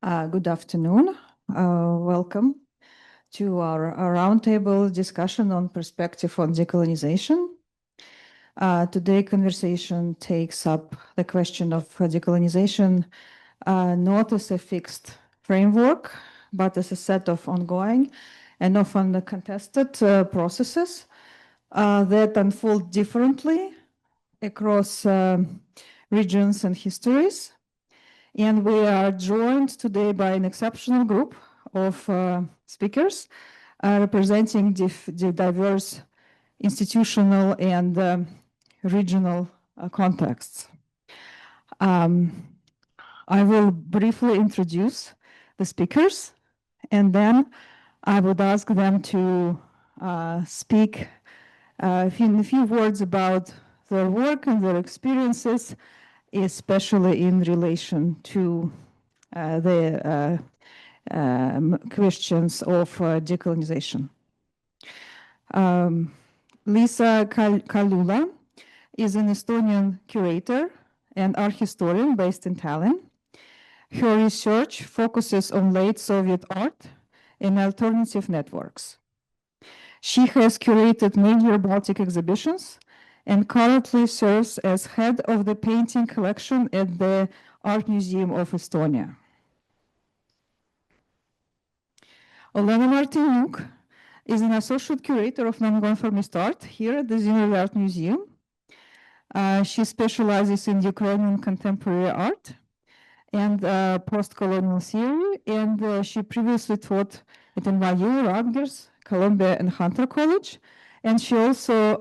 Good afternoon. Welcome to our roundtable discussion on perspective on decolonization. Today conversation takes up the question of decolonization not as a fixed framework, but as a set of ongoing and often contested processes that unfold differently across regions and histories. And we are joined today by an exceptional group of speakers representing the diverse institutional and regional contexts. I will briefly introduce the speakers, and then I would ask them to speak in a few words about their work and their experiences, especially in relation to the questions of decolonization. Liisa Kajula is an Estonian curator and art historian based in Tallinn. Her research focuses on late Soviet art and alternative networks. She has curated major Baltic exhibitions and currently serves as head of the painting collection at the Art Museum of Estonia. Olena Martynyuk is an associate curator of nonconformist art here at the Zimmerli Art Museum. She specializes in Ukrainian contemporary art and post-colonial theory, and she previously taught at NYU, Rutgers, Columbia, and Hunter College. And she also,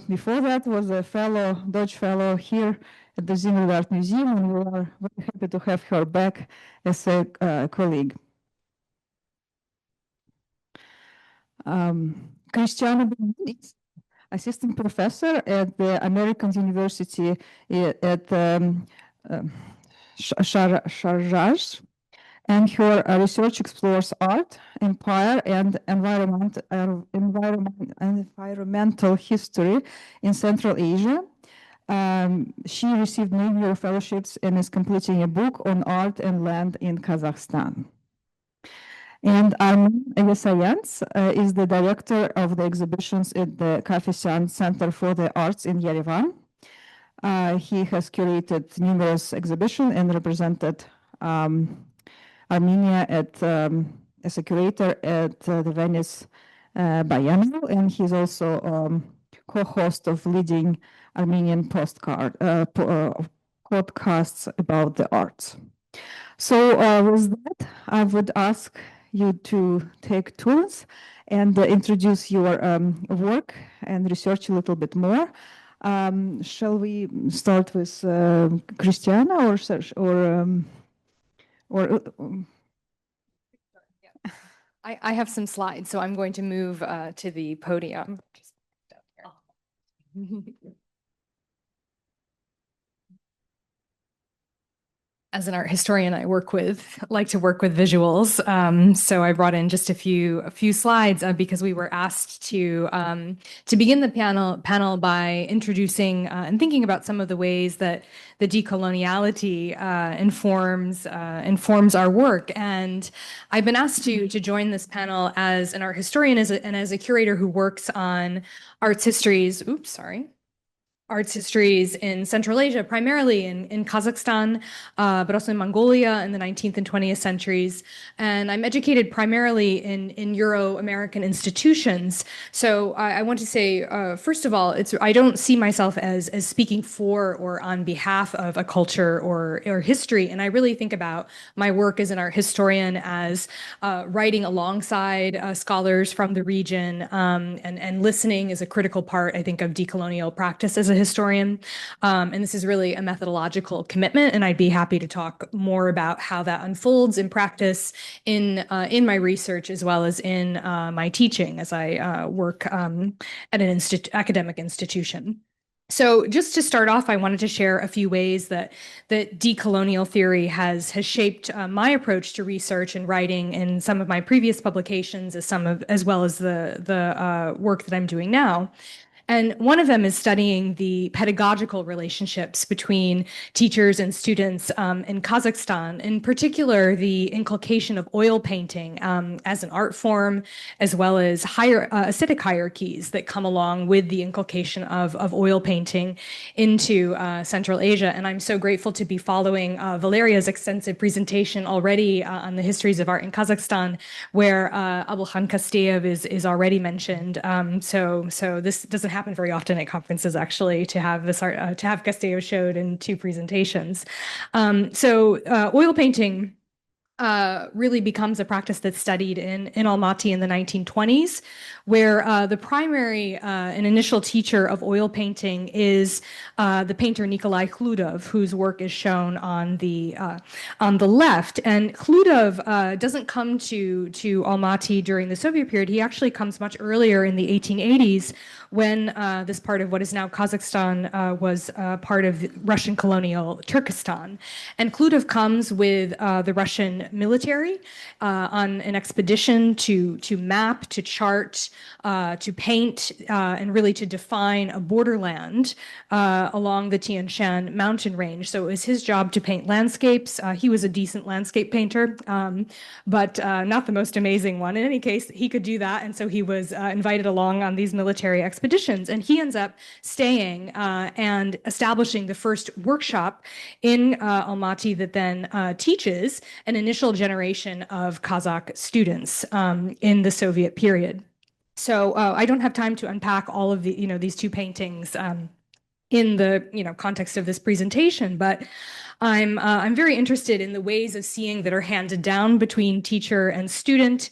before that, was a fellow, Dodge Fellow here at the Zimmerli Art Museum, and we are very happy to have her back as a colleague. Christianna is assistant professor at the American University at Sharjah, and her research explores art, empire, and environmental history in Central Asia. She received major fellowships and is completing a book on art and land in Kazakhstan. And Armen Yesayants is the director of the exhibitions at the Cafesjian Center for the Arts in Yerevan. He has curated numerous exhibitions and represented Armenia as a curator at the Venice Biennial, and he's also co-host of leading Armenian podcasts about the arts. So with that, I would ask you to take turns and introduce your work and research a little bit more. Shall we start with Christianna or I have some slides, so I'm going to move to the podium. Just As an art historian, I like to work with visuals. So I brought in just a few slides because we were asked to begin the panel by introducing and thinking about some of the ways that the decoloniality informs our work. And I've been asked to join this panel as an art historian and as a curator who works on arts histories. Arts histories in Central Asia, primarily in Kazakhstan, but also in Mongolia in the 19th and 20th centuries. And I'm educated primarily in Euro-American institutions. So I want to say, first of all, I don't see myself as speaking for or on behalf of a culture or history. And I really think about my work as an art historian as writing alongside scholars from the region, and listening is a critical part, I think, of decolonial practice as a historian. And this is really a methodological commitment, and I'd be happy to talk more about how that unfolds in practice in my research as well as in my teaching as I work at an academic institution. So just to start off, I wanted to share a few ways that decolonial theory has shaped my approach to research and writing in some of my previous publications, as well as the work that I'm doing now. And one of them is studying the pedagogical relationships between teachers and students in Kazakhstan, in particular, the inculcation of oil painting as an art form, as well as aesthetic hierarchies that come along with the inculcation of oil painting into Central Asia. And I'm so grateful to be following Valeria's extensive presentation already on the histories of art in Kazakhstan, where Abulkhan Kasteyev is already mentioned. So this doesn't happen very often at conferences, actually, to have this art, to have Kasteyev showed in 2 presentations. Oil painting really becomes a practice that's studied in Almaty in the 1920s, where the primary and initial teacher of oil painting is the painter Nikolai Khludov, whose work is shown on the left. And Khludov doesn't come to Almaty during the Soviet period. He actually comes much earlier in the 1880s, when this part of what is now Kazakhstan was part of Russian colonial Turkestan. And Khludov comes with the Russian military on an expedition to map, to chart, to paint, and really to define a borderland along the Tian Shan mountain range. So it was his job to paint landscapes. He was a decent landscape painter, but not the most amazing one. In any case, he could do that, and so he was invited along on these military expeditions, and he ends up staying and establishing the first workshop in Almaty that then teaches an initial generation of Kazakh students in the Soviet period. So I don't have time to unpack all of the, these 2 paintings in the, context of this presentation, but I'm very interested in the ways of seeing that are handed down between teacher and student,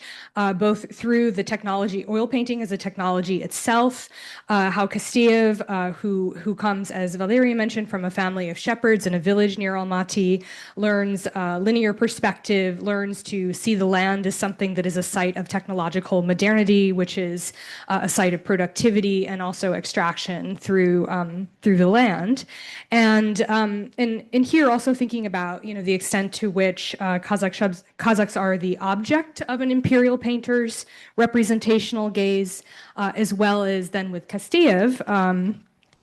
both through the technology, oil painting as a technology itself, how Kasteyev, who comes, as Valeria mentioned, from a family of shepherds in a village near Almaty, learns linear perspective, learns to see the land as something that is a site of technological modernity, which is a site of productivity and also extraction through the land. And here also thinking about, the extent to which Kazakhs are the object of an imperial painter's representational gaze, as well as then with Kasteyev,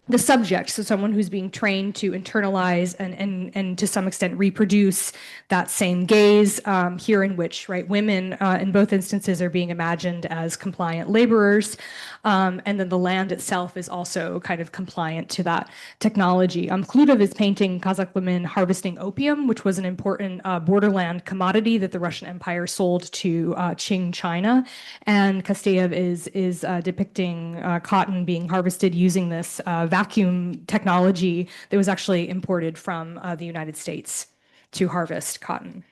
the subject, so someone who's being trained to internalize and to some extent reproduce that same gaze, here in which, women in both instances are being imagined as compliant laborers, and then the land itself is also kind of compliant to that technology. Khludov is painting Kazakh women harvesting opium, which was an important borderland commodity that the Russian Empire sold to Qing China, and Kasteyev is depicting cotton being harvested using this vacuum technology that was actually imported from the United States to harvest cotton.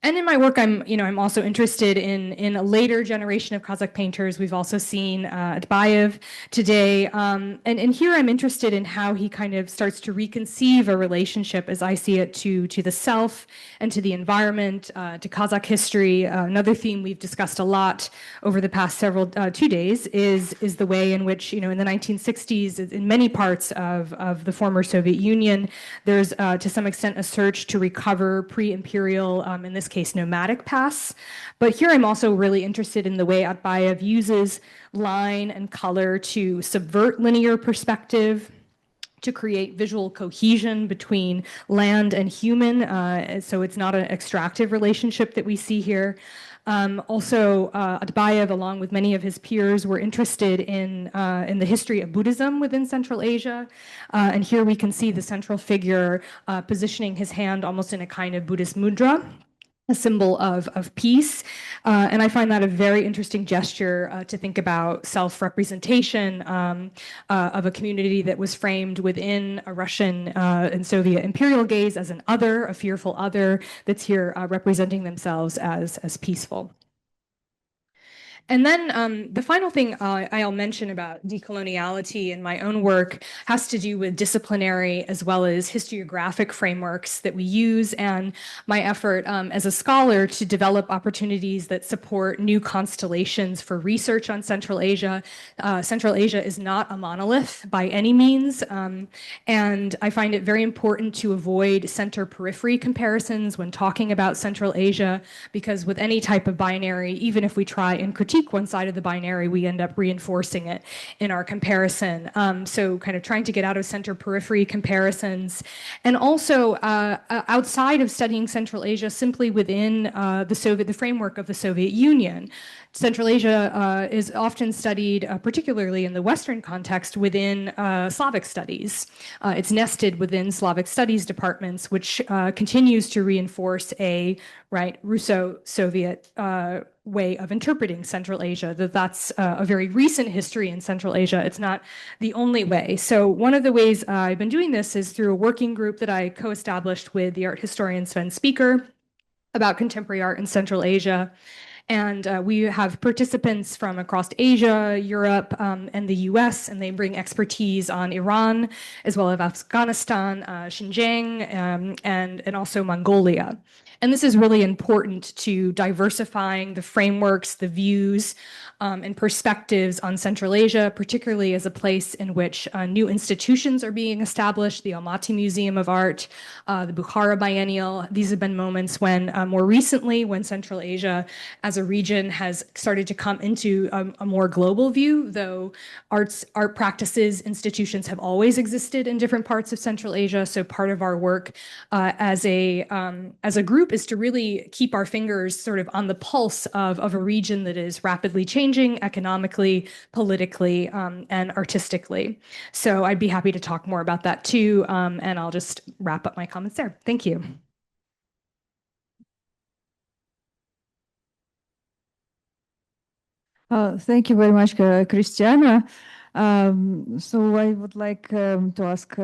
And in my work, I'm also interested in a later generation of Kazakh painters. We've also seen Atbayev today. And here I'm interested in how he kind of starts to reconceive a relationship, as I see it, to the self and to the environment, to Kazakh history. Another theme we've discussed a lot over the past 2 days is the way in which, in the 1960s, in many parts of the former Soviet Union, there's to some extent a search to recover pre-imperial, in this case, nomadic pasts. But here I'm also really interested in the way Atbayev uses line and color to subvert linear perspective, to create visual cohesion between land and human. So it's not an extractive relationship that we see here. Also, Atbayev, along with many of his peers, were interested in the history of Buddhism within Central Asia. And here we can see the central figure positioning his hand almost in a kind of Buddhist mudra, a symbol of peace. And I find that a very interesting gesture to think about self-representation of a community that was framed within a Russian and Soviet imperial gaze as an other, a fearful other, that's here representing themselves as peaceful. And then the final thing I'll mention about decoloniality in my own work has to do with disciplinary as well as historiographic frameworks that we use, and my effort as a scholar to develop opportunities that support new constellations for research on Central Asia. Central Asia is not a monolith by any means, and I find it very important to avoid center-periphery comparisons when talking about Central Asia, because with any type of binary, even if we try and critique critique one side of the binary, we end up reinforcing it in our comparison. So kind of trying to get out of center-periphery comparisons. And also outside of studying Central Asia, simply within the framework of the Soviet Union. Central Asia is often studied, particularly in the Western context, within Slavic studies. It's nested within Slavic studies departments, which continues to reinforce a Russo-Soviet way of interpreting Central Asia, that's a very recent history in Central Asia. It's not the only way. So one of the ways I've been doing this is through a working group that I co-established with the art historian Sven Speaker about contemporary art in Central Asia. And we have participants from across Asia, Europe, and the US, and they bring expertise on Iran, as well as Afghanistan, Xinjiang, and also Mongolia. And this is really important to diversifying the frameworks, the views, and perspectives on Central Asia, particularly as a place in which new institutions are being established, the Almaty Museum of Art, the Bukhara Biennial. These have been moments when, more recently, when Central Asia as a region has started to come into a more global view, though art practices, institutions have always existed in different parts of Central Asia. So part of our work as a group is to really keep our fingers sort of on the pulse of a region that is rapidly changing economically, politically, and artistically. So I'd be happy to talk more about that too, and I'll just wrap up my comments there. Thank you. Thank you very much, Christiana. So I would like to ask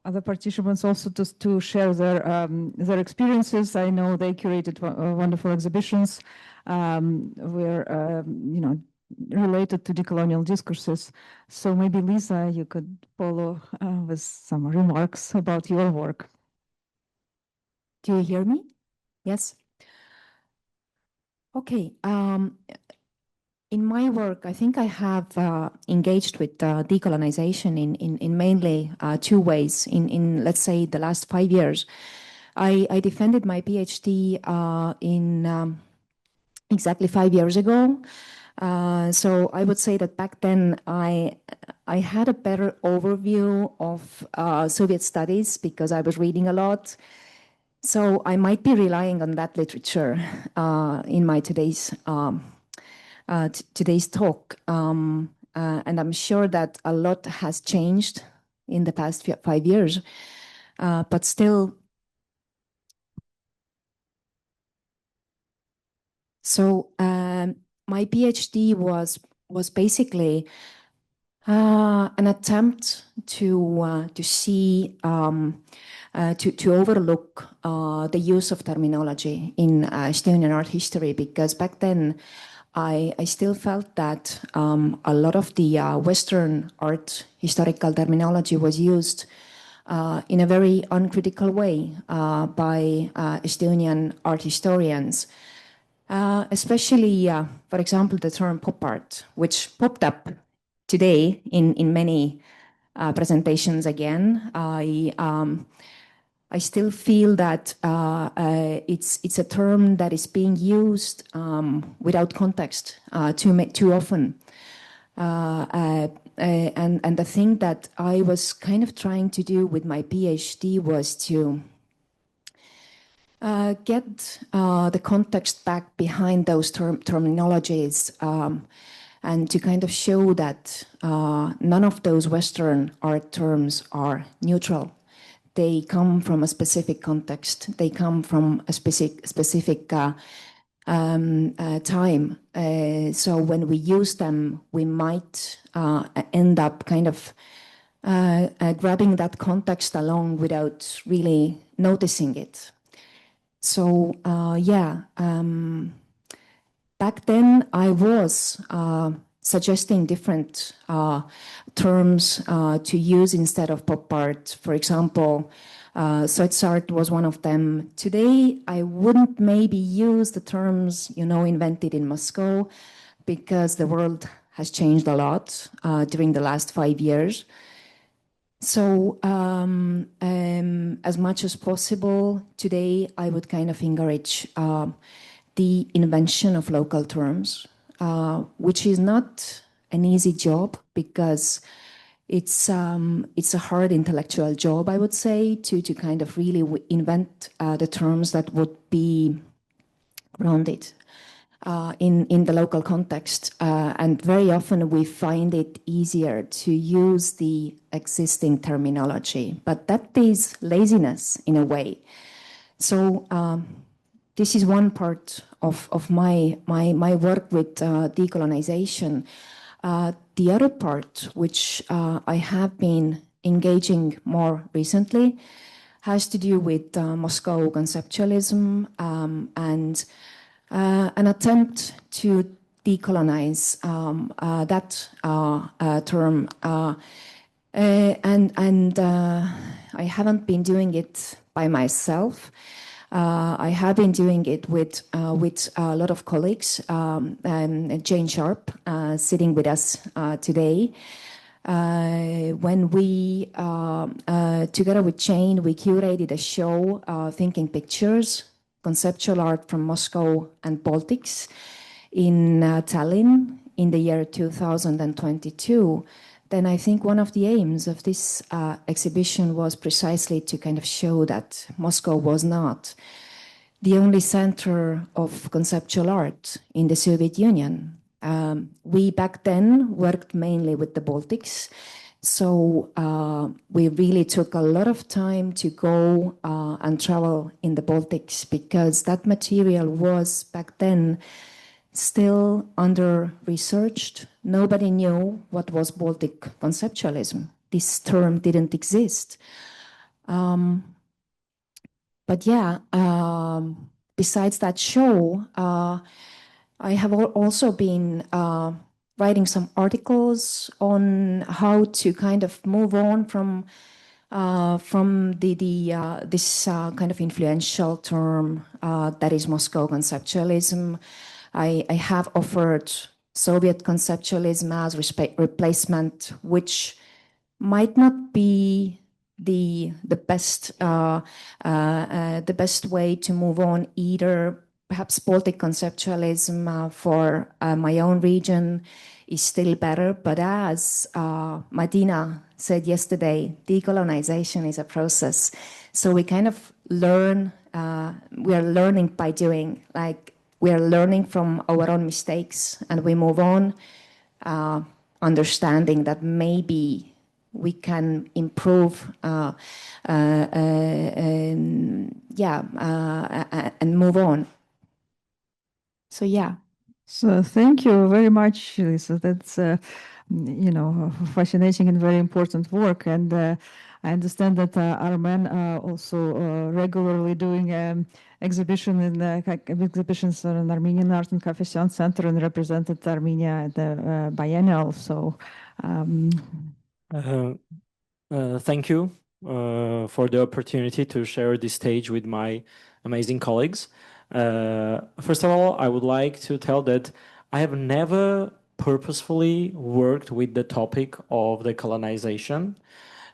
other participants also to share their experiences. I know they curated wonderful exhibitions where related to decolonial discourses. So maybe Liisa, you could follow with some remarks about your work. Do you hear me? Yes. Okay. In my work, I think I have engaged with decolonization in mainly two ways. In let's say the last 5 years, I defended my PhD in exactly 5 years ago. So I would say that back then I had a better overview of Soviet studies because I was reading a lot. So I might be relying on that literature in my today's talk. And I'm sure that a lot has changed in the past 5 years, but still. So my PhD was basically an attempt to see, to overlook the use of terminology in Estonian art history, because back then I still felt that a lot of the Western art historical terminology was used in a very uncritical way by Estonian art historians. Especially, for example, the term pop art, which popped up today in many presentations again. I still feel that it's a term that is being used without context too often. And the thing that I was kind of trying to do with my PhD was to get the context back behind those terminologies and to kind of show that none of those Western art terms are neutral. They come from a specific context. They come from a specific time. So when we use them, we might end up kind of grabbing that context along without really noticing it. So back then I was suggesting different terms to use instead of pop art. For example, soc art was one of them. Today, I wouldn't maybe use the terms, invented in Moscow, because the world has changed a lot during the last 5 years. So as much as possible today, I would kind of encourage the invention of local terms. which is not an easy job because it's a hard intellectual job, I would say, to kind of really invent the terms that would be grounded in the local context. And very often we find it easier to use the existing terminology, but that is laziness in a way. So this is one part of my work with decolonization. The other part, which I have been engaging more recently, has to do with Moscow conceptualism and an attempt to decolonize that term. And I haven't been doing it by myself. I have been doing it with a lot of colleagues, and Jane Sharp sitting with us today. When we, together with Jane, we curated a show, Thinking Pictures, conceptual art from Moscow and Baltics in Tallinn in the year 2022, then I think one of the aims of this exhibition was precisely to kind of show that Moscow was not the only center of conceptual art in the Soviet Union. We back then worked mainly with the Baltics, so we really took a lot of time to go and travel in the Baltics because that material was back then still under-researched. Nobody knew what was Baltic conceptualism. This term didn't exist. But yeah, besides that show, I have also been writing some articles on how to kind of move on from this kind of influential term that is Moscow conceptualism. I have offered Soviet conceptualism as replacement, which might not be the best way to move on either. Perhaps Baltic conceptualism for my own region is still better, but as Martina said yesterday, decolonization is a process. So we kind of learn, we are learning by doing, like we are learning from our own mistakes and we move on, understanding that maybe we can improve and move on. So yeah. So thank you very much, Liisa. That's fascinating and very important work. And I understand that Armen also regularly doing exhibitions in Armenian Art and Cafesjian Center and represented Armenia at the biennial. So thank you for the opportunity to share this stage with my amazing colleagues. First of all, I would like to tell that I have never purposefully worked with the topic of decolonization.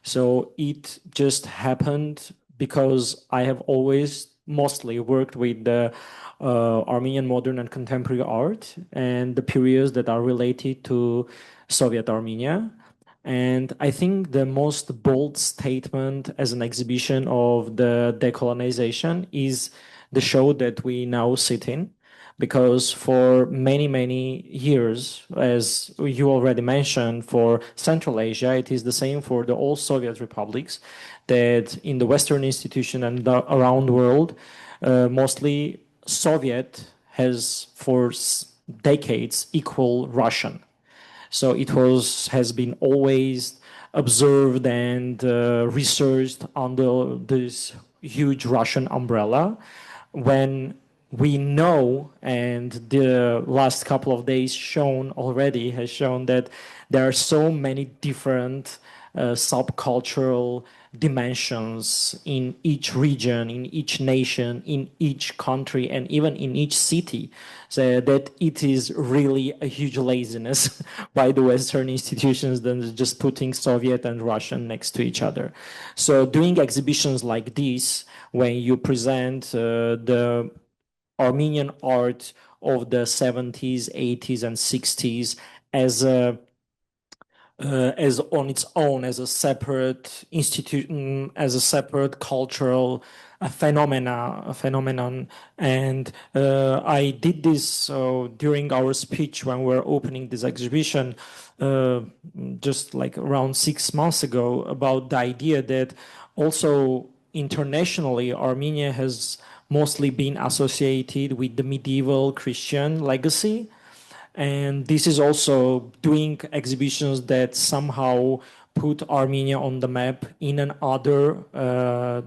So it just happened because I have always mostly worked with the Armenian modern and contemporary art and the periods that are related to Soviet Armenia. And I think the most bold statement as an exhibition of the decolonization is the show that we now sit in, because for many, many years, as you already mentioned, for Central Asia, it is the same for the old Soviet republics, that in the Western institution and around the world, mostly Soviet has for decades equal Russian. So it has been always observed and researched under this huge Russian umbrella. When we know, and the last couple of days has shown that there are so many different subcultural dimensions in each region, in each nation, in each country, and even in each city, so that it is really a huge laziness by the Western institutions than just putting Soviet and Russian next to each other. So doing exhibitions like this, when you present the Armenian art of the 70s, 80s, and 60s as on its own, as a separate institution, as a separate cultural phenomenon. And I did this during our speech when we were opening this exhibition, just like around 6 months ago, about the idea that also internationally, Armenia has mostly been associated with the medieval Christian legacy. And this is also doing exhibitions that somehow put Armenia on the map in another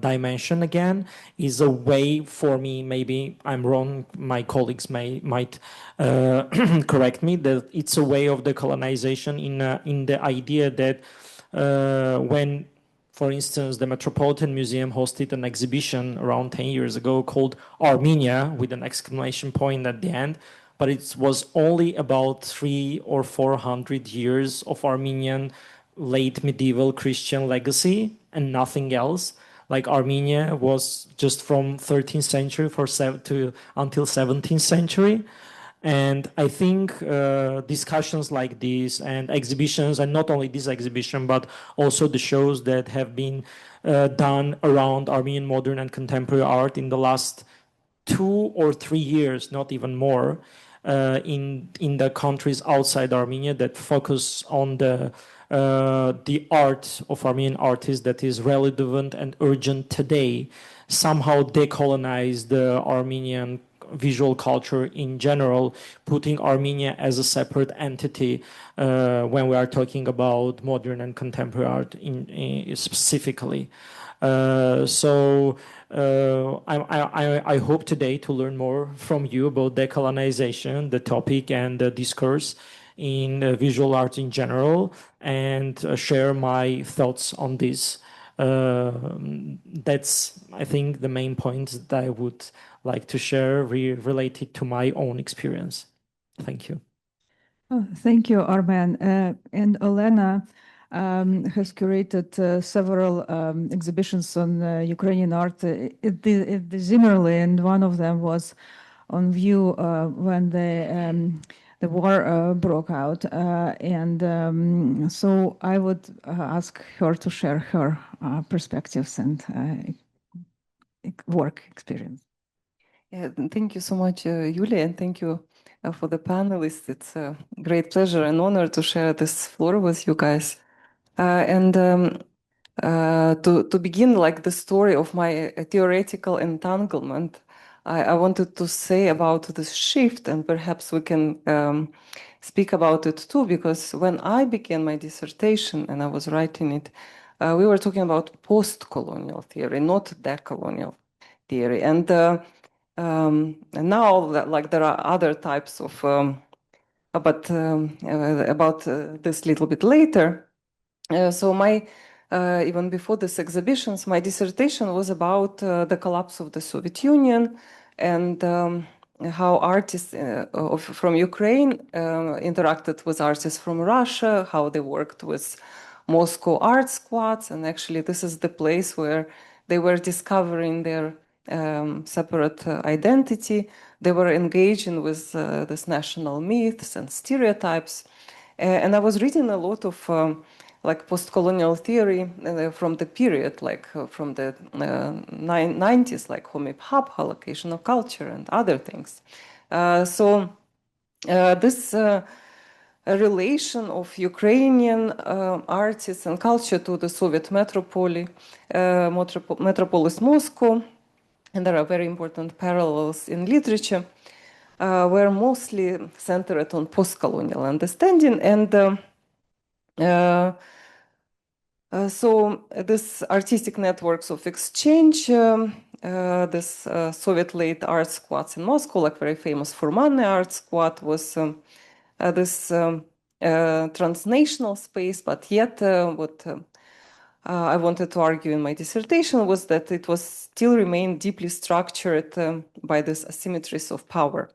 dimension again is a way for me, maybe I'm wrong, my colleagues might correct me, that it's a way of decolonization in the idea that when, for instance, the Metropolitan Museum hosted an exhibition around 10 years ago called Armenia with an exclamation point at the end, but it was only about 300 or 400 years of Armenian late medieval Christian legacy and nothing else. Like Armenia was just from 13th century until 17th century. And I think discussions like this and exhibitions, and not only this exhibition, but also the shows that have been done around Armenian modern and contemporary art in the last 2 or 3 years, not even more, in the countries outside Armenia that focus on the art of Armenian artists that is relevant and urgent today, somehow decolonize the Armenian visual culture in general, putting Armenia as a separate entity when we are talking about modern and contemporary art specifically. I hope today to learn more from you about decolonization, the topic and the discourse in visual art in general, and share my thoughts on this. That's, I think, the main points that I would like to share related to my own experience. Thank you. Oh, thank you, Armen. And Olena has curated several exhibitions on Ukrainian art at the Zimmerli, and one of them was on view when the war broke out. So I would ask her to share her perspectives and work experience. Yeah, thank you so much, Yulia, and thank you for the panelists. It's a great pleasure and honor to share this floor with you guys. To begin, like the story of my theoretical entanglement, I wanted to say about this shift, and perhaps we can speak about it too, because when I began my dissertation and I was writing it, we were talking about post-colonial theory, not decolonial theory. And now, like, there are other types of, about this little bit later. So my, even before this exhibitions, my dissertation was about the collapse of the Soviet Union and how artists from Ukraine interacted with artists from Russia, how they worked with Moscow art squads. And actually, this is the place where they were discovering their separate identity. They were engaging with this national myths and stereotypes. And I was reading a lot of like post-colonial theory from the period, like from the 90s, like home hub, allocation of culture, and other things. This a relation of Ukrainian artists and culture to the Soviet metropolis Moscow, and there are very important parallels in literature, were mostly centered on post-colonial understanding. And so this artistic networks of exchange, this Soviet late art squads in Moscow, like very famous Furmanne art squad, was this transnational space, but yet what I wanted to argue in my dissertation was that it was still remained deeply structured by these asymmetries of power.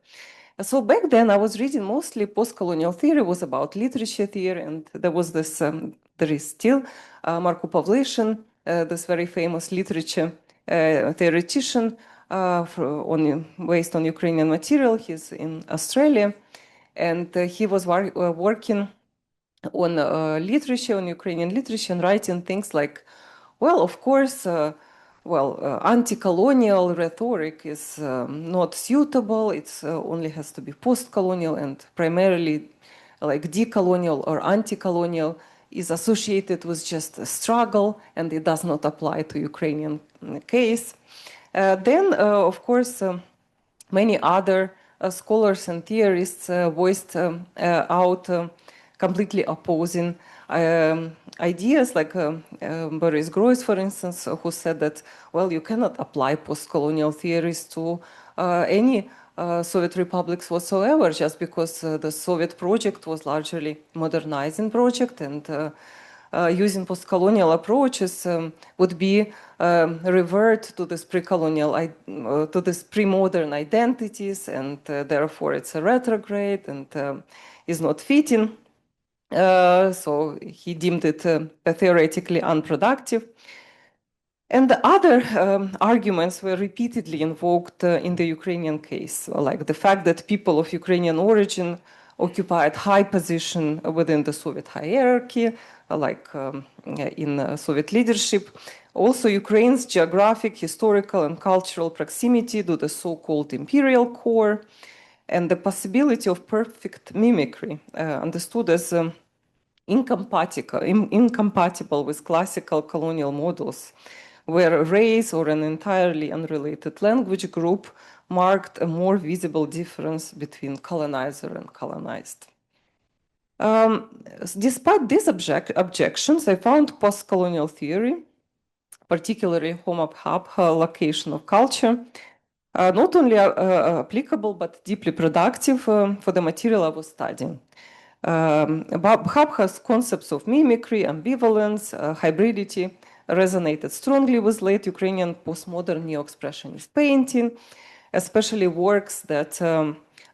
So back then I was reading mostly post-colonial theory, was about literature theory, and there was this, there is still Marko Pavlyshin, this very famous literature theoretician, based on Ukrainian material. He's in Australia, and he was working on literature, on Ukrainian literature, and writing things like, well, of course, anti-colonial rhetoric is not suitable. It's only has to be post-colonial, and primarily like decolonial or anti-colonial is associated with just a struggle, and it does not apply to Ukrainian case. Then, of course, many other scholars and theorists voiced out completely opposing ideas, like Boris Groys, for instance, who said that, well, you cannot apply post-colonial theories to any Soviet republics whatsoever, just because the Soviet project was largely modernizing project, and using post-colonial approaches would be revert to this pre-colonial, to this pre-modern identities, and therefore it's a retrograde and is not fitting. So he deemed it theoretically unproductive. And the other arguments were repeatedly invoked in the Ukrainian case, like the fact that people of Ukrainian origin occupied high position within the Soviet hierarchy, like in Soviet leadership. Also, Ukraine's geographic, historical, and cultural proximity to the so-called imperial core, and the possibility of perfect mimicry, understood as incompatible with classical colonial models, where race or an entirely unrelated language group marked a more visible difference between colonizer and colonized. Despite these objections, I found post-colonial theory, particularly home-hub location of culture, not only applicable but deeply productive for the material I was studying. Habha's concepts of mimicry, ambivalence, hybridity resonated strongly with late Ukrainian postmodern neo-expressionist painting, especially works that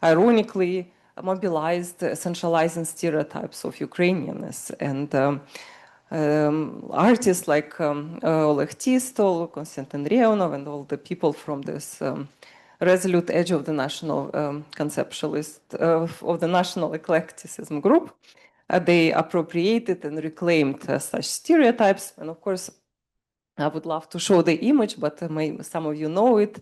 ironically mobilized essentializing stereotypes of Ukrainianness. And artists like Oleg Tistol, Konstantin Reonov, and all the people from this resolute edge of the national conceptualist, of the national eclecticism group, they appropriated and reclaimed such stereotypes. And of course, I would love to show the image, but some of you know it.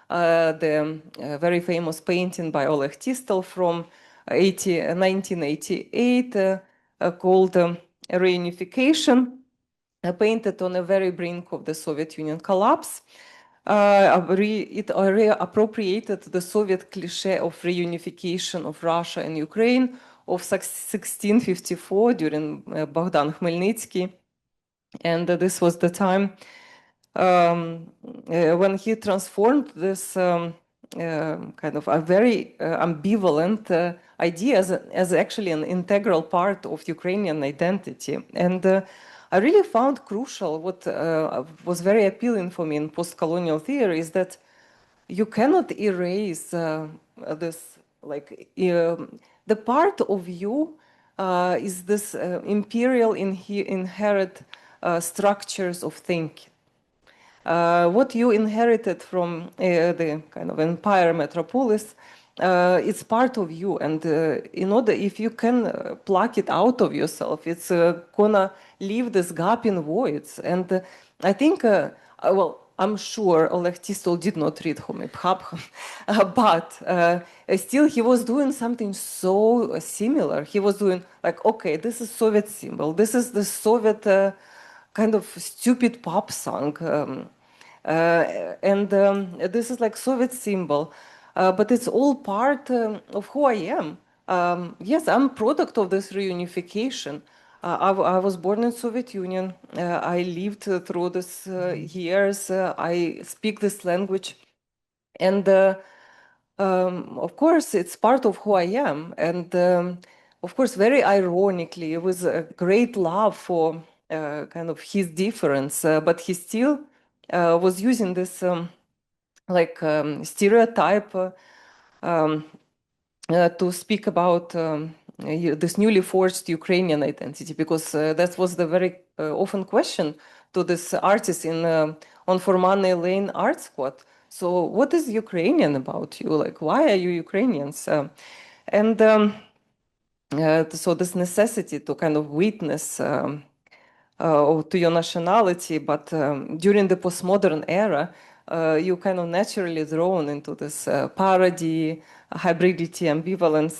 The very famous painting by Oleg Tistol from 1988 called Reunification, painted on the very brink of the Soviet Union collapse. It reappropriated the Soviet cliché of reunification of Russia and Ukraine of 1654 during Bogdan Khmelnytsky. And this was the time when he transformed this kind of a very ambivalent idea as actually an integral part of Ukrainian identity. And I really found crucial what was very appealing for me in post-colonial theory is that you cannot erase this, like, the part of you is this imperial inherent structures of thinking. What you inherited from the kind of empire metropolis, it's part of you, and in order, if you can pluck it out of yourself, it's gonna leave this gaping voids. And I think, well, I'm sure Oleg Tistol did not read Habha, but still he was doing something so similar. He was doing like, okay, this is Soviet symbol, this is the Soviet kind of stupid pop song, and this is like Soviet symbol, but it's all part of who I am. Yes, I'm product of this reunification. I was born in Soviet Union. I lived through these years. I speak this language, and of course, it's part of who I am. And of course, very ironically, it was a great love for kind of his difference, but he still was using this stereotype to speak about this newly forged Ukrainian identity, because that was the very often question to this artist in on For Money Lane Art Squad. So what is Ukrainian about you? Like, why are you Ukrainians? So this necessity to kind of witness to your nationality, but during the postmodern era, you kind of naturally drawn into this parody, hybridity, ambivalence.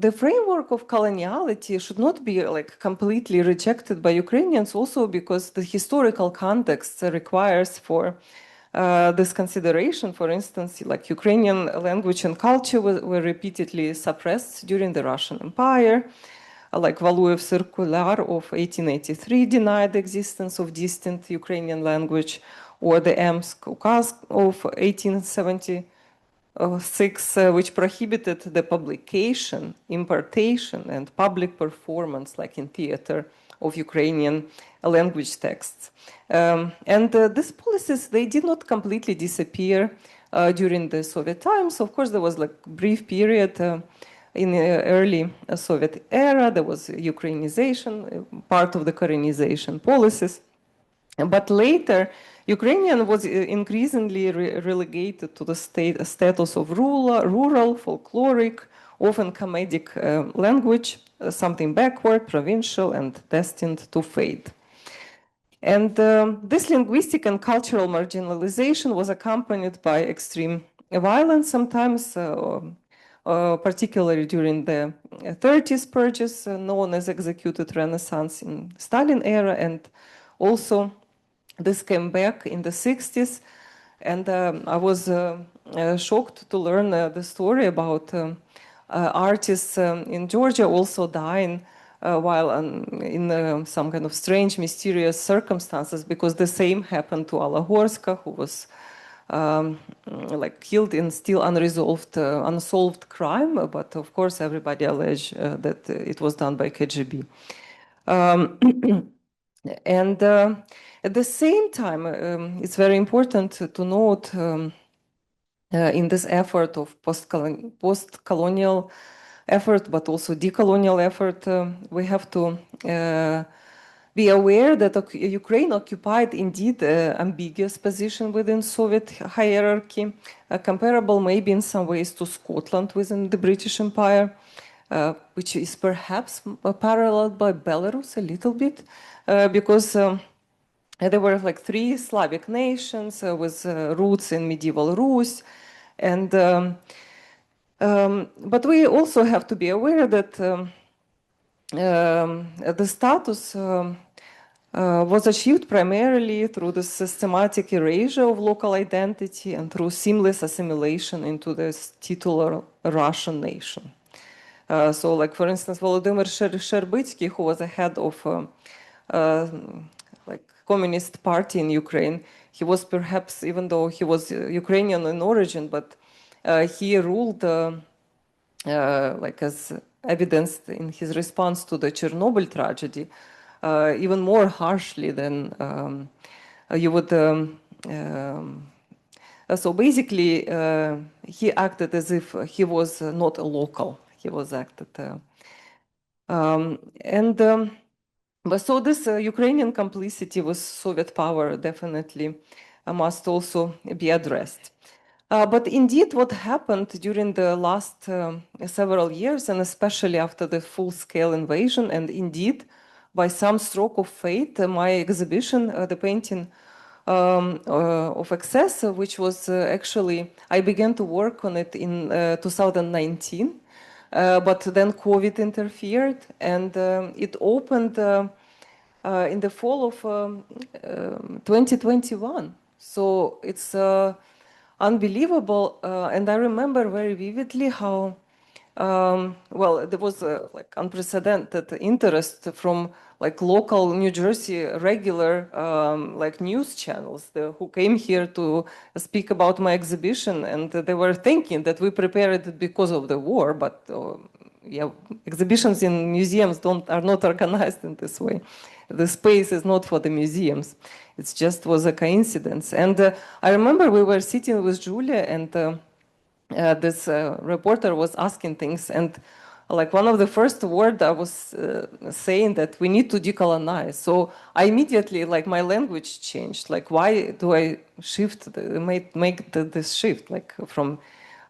The framework of coloniality should not be like completely rejected by Ukrainians, also because the historical context requires for this consideration. For instance, like Ukrainian language and culture were repeatedly suppressed during the Russian Empire. Like Valuev's circular of 1883 denied the existence of distinct Ukrainian language, or the Emsk Ukaz of 1876, which prohibited the publication, importation, and public performance, like in theater, of Ukrainian language texts. These policies, they did not completely disappear during the Soviet times. Of course, there was like a brief period in the early Soviet era. There was Ukrainization, part of the Koreanization policies. But later, Ukrainian was increasingly relegated to the status of rural, folkloric, often comedic language, something backward, provincial, and destined to fade. And this linguistic and cultural marginalization was accompanied by extreme violence sometimes, particularly during the 30s purges, known as executed Renaissance in Stalin era, and also this came back in the 60s, and I was shocked to learn the story about artists in Georgia also dying while in some kind of strange, mysterious circumstances, because the same happened to Alla Horska, who was like killed in still unsolved crime, but of course everybody alleged that it was done by KGB. And at the same time, it's very important to note in this effort of post-colonial effort, but also decolonial effort, we have to be aware that Ukraine occupied indeed an ambiguous position within Soviet hierarchy, comparable maybe in some ways to Scotland within the British Empire, which is perhaps paralleled by Belarus a little bit, because there were like three Slavic nations with roots in medieval Rus, and but we also have to be aware that the status was achieved primarily through the systematic erasure of local identity and through seamless assimilation into this titular Russian nation. So, like for instance, Volodymyr Sherbitsky, who was the head of like Communist Party in Ukraine, he was perhaps, even though he was Ukrainian in origin, but he ruled like as evidenced in his response to the Chernobyl tragedy, even more harshly than you would. So basically, he acted as if he was not a local. He was acted, but so this Ukrainian complicity with Soviet power definitely must also be addressed. But indeed, what happened during the last several years, and especially after the full-scale invasion, and indeed, by some stroke of fate, my exhibition, the painting of Excess, which was actually, I began to work on it in 2019, but then COVID interfered, and it opened in the fall of 2021. So it's unbelievable, and I remember very vividly how well, there was like unprecedented interest from like local New Jersey regular like news channels who came here to speak about my exhibition, and they were thinking that we prepared it because of the war, but yeah, exhibitions in museums are not organized in this way. The space is not for the museums. It just was a coincidence. And I remember we were sitting with Julia, and this reporter was asking things, and like one of the first words I was saying that we need to decolonize. So I immediately, like my language changed. Like, why do I make this shift, like from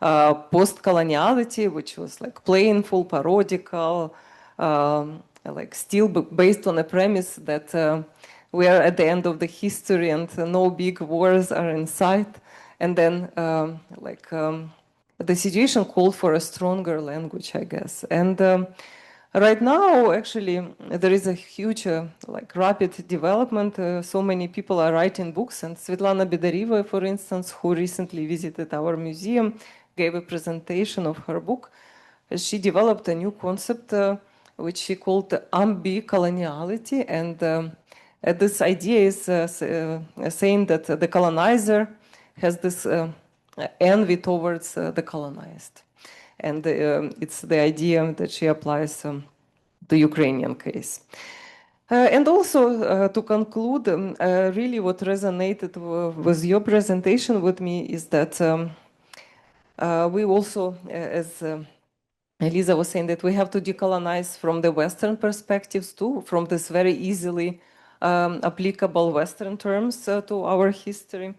post-coloniality, which was like playful, parodical, like still based on a premise that we are at the end of the history and no big wars are in sight. And then the situation called for a stronger language, I guess. And right now, actually, there is a huge, like rapid development. So many people are writing books, and Svetlana Bedarieva, for instance, who recently visited our museum, gave a presentation of her book. She developed a new concept, which she called ambicoloniality, and this idea is saying that the colonizer has this envy towards the colonized. And it's the idea that she applies to Ukrainian case. And also, to conclude, really what resonated with your presentation with me is that we also, as Liisa was saying, that we have to decolonize from the Western perspectives too, from this very easily applicable Western terms to our history.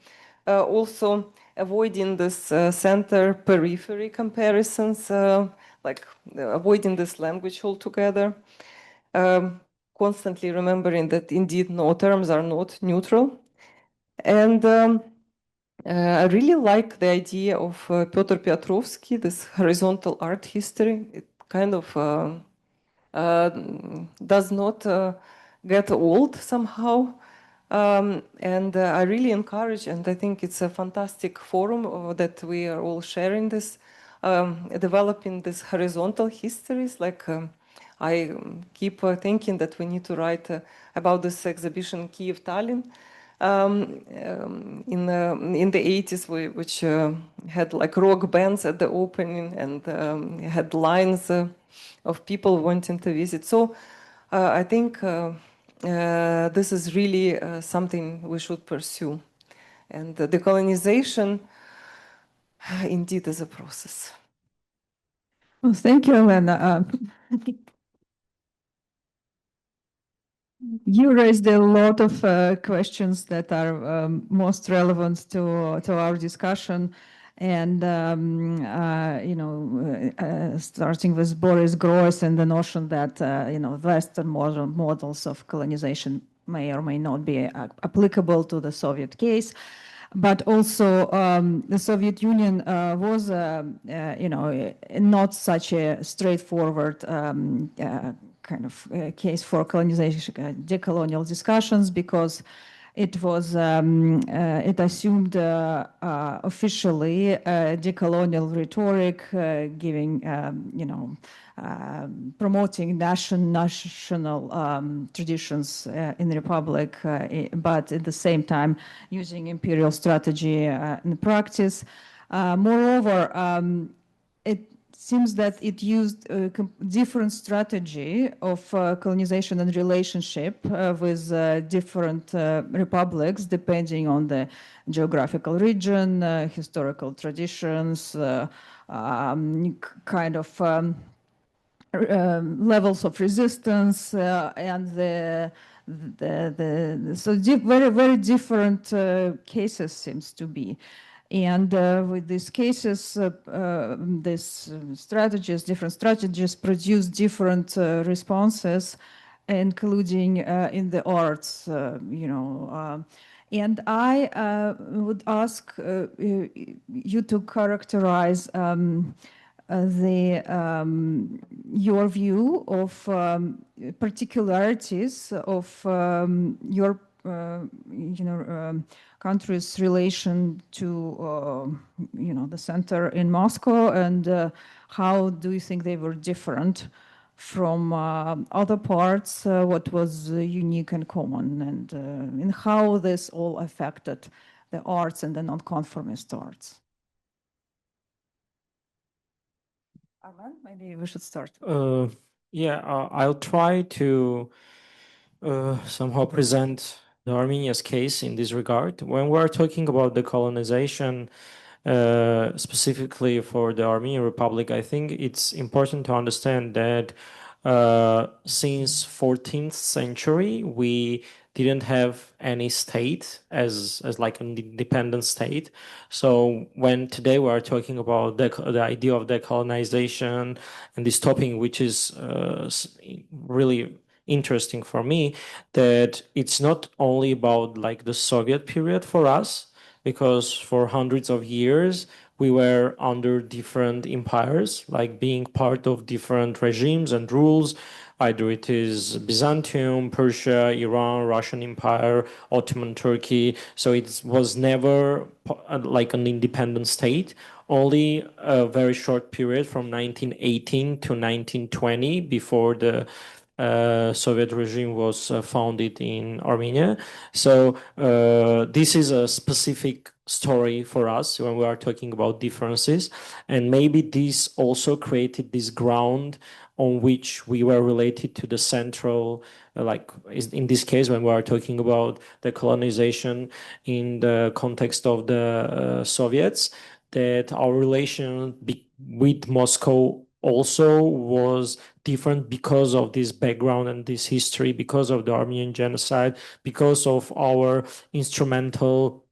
Also avoiding this center-periphery comparisons, like avoiding this language altogether. Constantly remembering that indeed no terms are not neutral. And I really like the idea of Piotr Piotrowski, this horizontal art history. It kind of does not get old somehow. And I really encourage, and I think it's a fantastic forum that we are all sharing this, developing these horizontal histories. Like I keep thinking that we need to write about this exhibition Kiev Tallinn in the 80s, which had like rock bands at the opening and had lines of people wanting to visit. So I think this is really something we should pursue. And the decolonization indeed is a process. Well, thank you, Olena. You raised a lot of questions that are most relevant to our discussion. And, starting with Boris Gross and the notion that, Western models of colonization may or may not be applicable to the Soviet case. But also the Soviet Union was, not such a straightforward kind of case for colonization, decolonial discussions, because it was, it assumed officially decolonial rhetoric, giving, promoting national traditions in the republic, but at the same time using imperial strategy in practice. Moreover, it seems that it used a different strategy of colonization and relationship with different republics, depending on the geographical region, historical traditions, kind of levels of resistance, and very different cases seems to be. And with these cases, these strategies, different strategies produce different responses, including in the arts, and I would ask you to characterize your view of particularities of your country's relation to the center in Moscow, and how do you think they were different from other parts? What was unique and common, and how this all affected the arts and the nonconformist arts? Armen, maybe we should start. I'll try to somehow present the Armenia's case in this regard. When we're talking about decolonization, specifically for the Armenian Republic, I think it's important to understand that since 14th century, we didn't have any state as like an independent state. So when today we are talking about the idea of decolonization and this topic, which is really interesting for me, that it's not only about like the Soviet period for us, because for hundreds of years we were under different empires, like being part of different regimes and rules. Either it is Byzantium, Persia, Iran, Russian Empire, Ottoman Turkey. So it was never like an independent state. Only a very short period from 1918 to 1920 before the Soviet regime was founded in Armenia. So this is a specific story for us when we are talking about differences. And maybe this also created this ground on which we were related to the central, like in this case, when we are talking about the colonization in the context of the Soviets, that our relation with Moscow also was different because of this background and this history, because of the Armenian genocide, because of our instrumental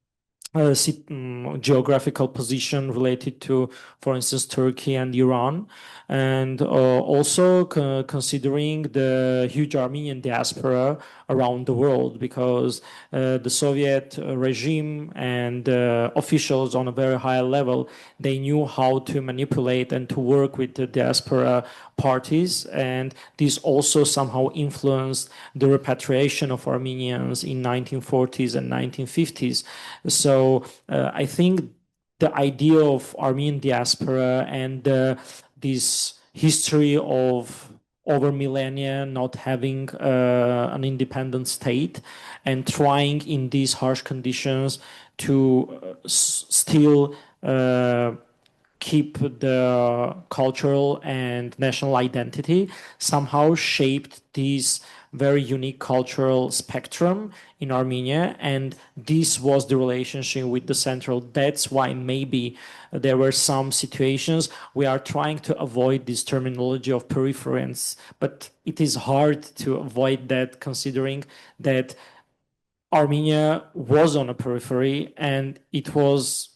geographical position related to, for instance, Turkey and Iran, and also considering the huge Armenian diaspora around the world, because the Soviet regime and officials on a very high level, they knew how to manipulate and to work with the diaspora parties, and this also somehow influenced the repatriation of Armenians in 1940s and 1950s. So I think the idea of Armenian diaspora and this history of over millennia not having an independent state and trying in these harsh conditions to still keep the cultural and national identity somehow shaped this very unique cultural spectrum in Armenia, and this was the relationship with the central. That's why maybe there were some situations we are trying to avoid this terminology of peripherence, but it is hard to avoid that considering that Armenia was on a periphery and it was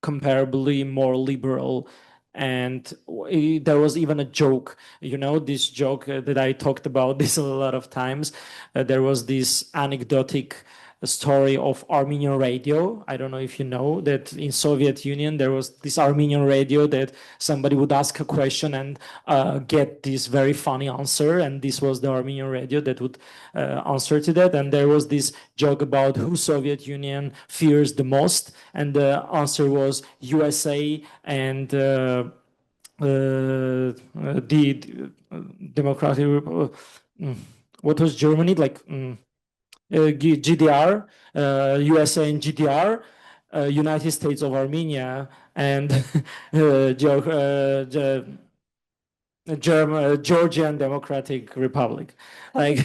comparably more liberal. And there was even a joke, this joke that I talked about this a lot of times. There was this anecdotic story of Armenian radio. I don't know if you know that in Soviet Union there was this Armenian radio that somebody would ask a question and get this very funny answer, and this was the Armenian radio that would answer to that. And there was this joke about who Soviet Union fears the most, and the answer was USA and the Democratic. What was Germany like? GDR, USA and GDR, United States of Armenia, and Georgian Democratic Republic. Like,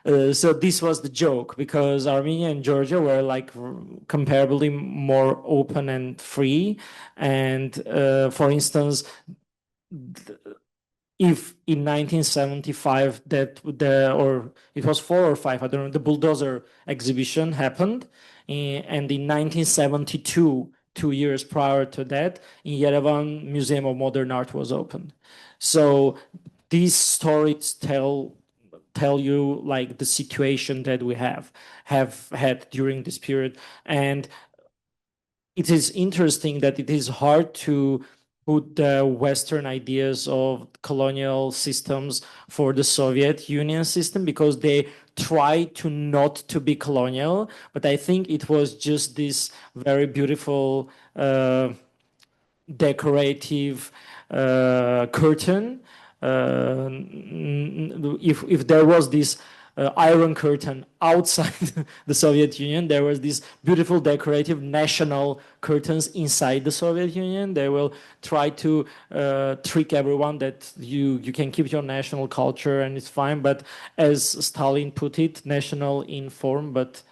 so this was the joke, because Armenia and Georgia were like comparably more open and free. And for instance, if in 1975 or it was 4 or 5, I don't know, the bulldozer exhibition happened, and in 1972, 2 years prior to that, in Yerevan, Museum of Modern Art was opened. So these stories tell you like the situation that we have had during this period. And it is interesting that it is hard to put the Western ideas of colonial systems for the Soviet Union system, because they try to not to be colonial. But I think it was just this very beautiful decorative curtain. If there was this iron curtain outside the Soviet Union, there was these beautiful decorative national curtains inside the Soviet Union. They will try to trick everyone that you can keep your national culture and it's fine. But as Stalin put it, national in form, but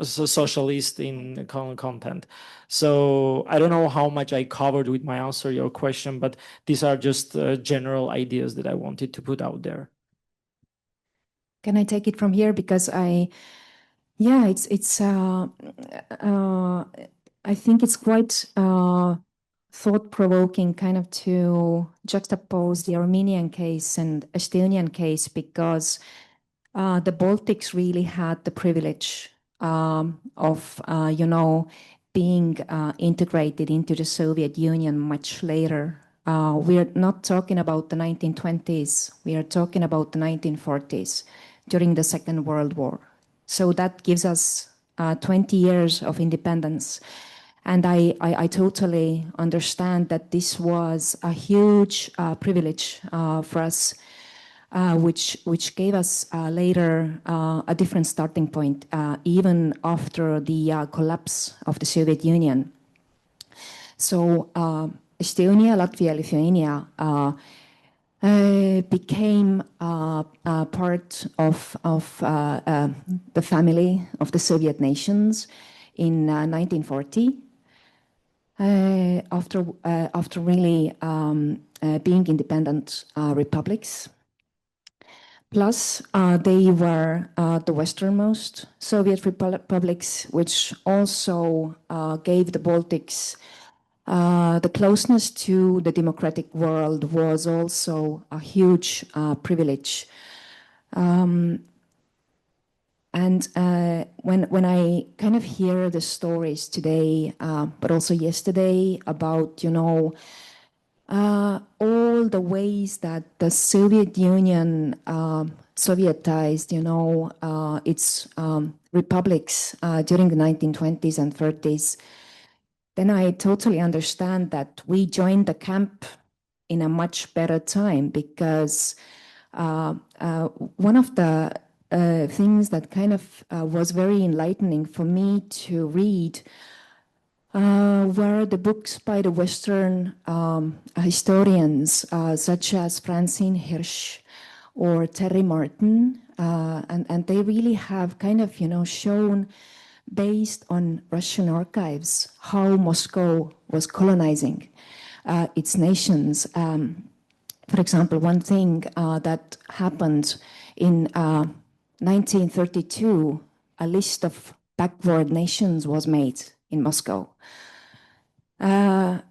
socialist in content. So I don't know how much I covered with my answer your question, but these are just general ideas that I wanted to put out there. Can I take it from here? Because I think it's quite thought-provoking kind of to juxtapose the Armenian case and Estonian case, because the Baltics really had the privilege of being integrated into the Soviet Union much later. We are not talking about the 1920s, we are talking about the 1940s during the Second World War. So that gives us 20 years of independence. And I totally understand that this was a huge privilege for us, which gave us later a different starting point, even after the collapse of the Soviet Union. So Estonia, Latvia, Lithuania became part of the family of the Soviet nations in 1940. After really being independent republics. Plus, they were the westernmost Soviet republics, which also gave the Baltics the closeness to the democratic world was also a huge privilege. And when I kind of hear the stories today, but also yesterday about, all the ways that the Soviet Union Sovietized, its republics during the 1920s and 30s, then I totally understand that we joined the camp in a much better time, because one of the things that kind of was very enlightening for me to read were the books by the Western historians, such as Francine Hirsch or Terry Martin, and they really have kind of, shown, based on Russian archives, how Moscow was colonizing its nations. For example, one thing that happened in 1932, a list of backward nations was made in Moscow. A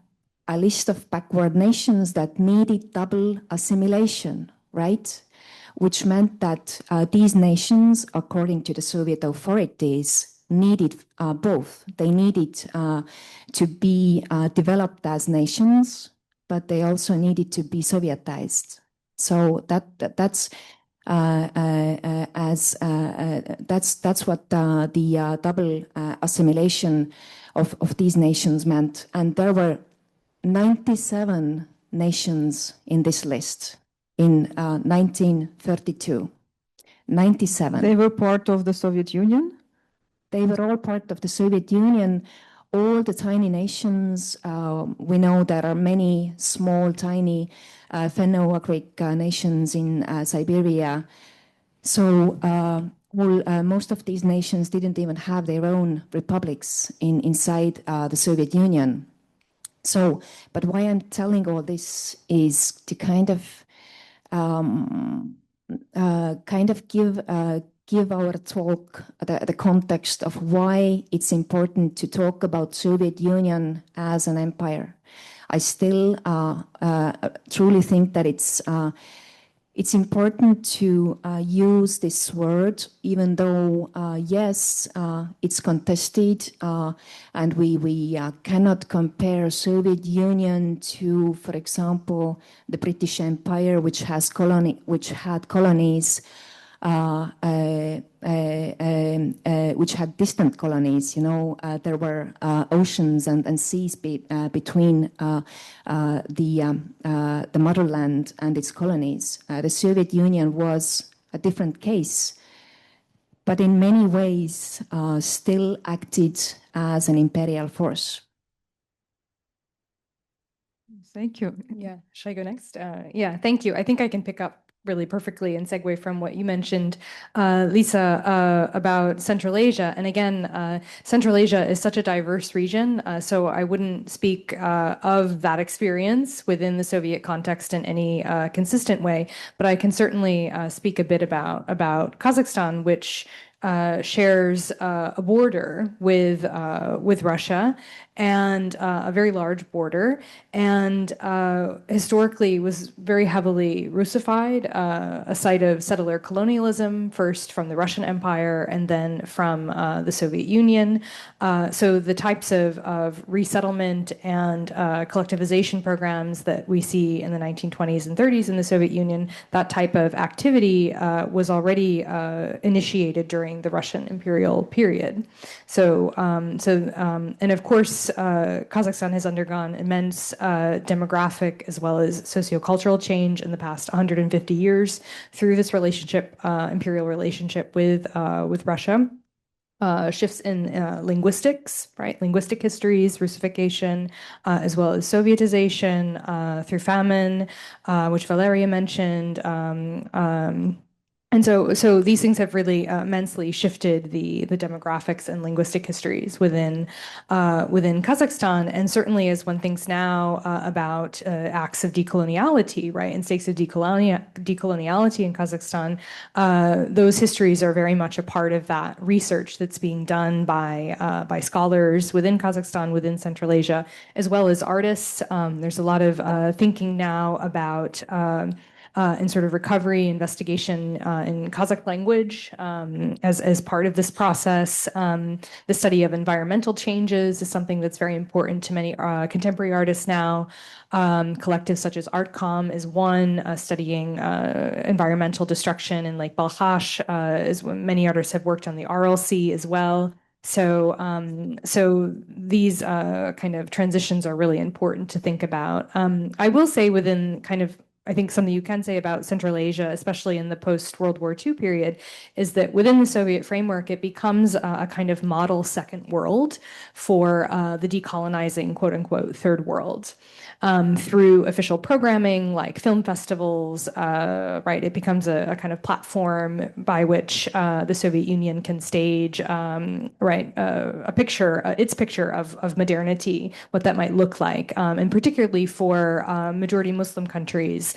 list of backward nations that needed double assimilation, right? Which meant that these nations, according to the Soviet authorities, needed both. They needed to be developed as nations, but they also needed to be Sovietized. So that's what the double assimilation of these nations meant. And there were 97 nations in this list in 1932. 97. They were part of the Soviet Union? They were all part of the Soviet Union, all the tiny nations. We know there are many small, tiny Finno-Ugric nations in Siberia. So most of these nations didn't even have their own republics inside the Soviet Union. So, but why I'm telling all this is to kind of give our talk the context of why it's important to talk about Soviet Union as an empire. I still truly think that it's important to use this word, even though, yes, it's contested, and we cannot compare Soviet Union to, for example, the British Empire, which had colonies, which had distant colonies. There were oceans and seas between the motherland and its colonies. The Soviet Union was a different case, but in many ways still acted as an imperial force. Thank you. Yeah, should I go next? Yeah, thank you. I think I can pick up really perfectly and segue from what you mentioned, Liisa, about Central Asia. And again, Central Asia is such a diverse region, so I wouldn't speak of that experience within the Soviet context in any consistent way, but I can certainly speak a bit about Kazakhstan, which shares a border with Russia, and a very large border, and historically was very heavily Russified, a site of settler colonialism, first from the Russian Empire and then from the Soviet Union. So the types of resettlement and collectivization programs that we see in the 1920s and 30s in the Soviet Union, that type of activity was already initiated during the Russian imperial period. So, and of course, Kazakhstan has undergone immense demographic as well as sociocultural change in the past 150 years through this relationship, imperial relationship with Russia. Shifts in linguistics, right? Linguistic histories, Russification, as well as Sovietization through famine, which Valeria mentioned. And so these things have really immensely shifted the demographics and linguistic histories within Kazakhstan. And certainly, as one thinks now about acts of decoloniality, right, and stakes of decoloniality in Kazakhstan, those histories are very much a part of that research that's being done by scholars within Kazakhstan, within Central Asia, as well as artists. There's a lot of thinking now about and sort of recovery investigation in Kazakh language as part of this process. The study of environmental changes is something that's very important to many contemporary artists now. Collectives such as Artcom is one, studying environmental destruction in Lake Balkhash, as many artists have worked on the Aral Sea as well. So these kind of transitions are really important to think about. I will say within kind of, I think something you can say about Central Asia, especially in the post-World War II period, is that within the Soviet framework, it becomes a kind of model second world for the decolonizing, quote unquote, third world. Through official programming like film festivals, right? It becomes a kind of platform by which the Soviet Union can stage, right, a picture, its picture of modernity, what that might look like, and particularly for majority Muslim countries,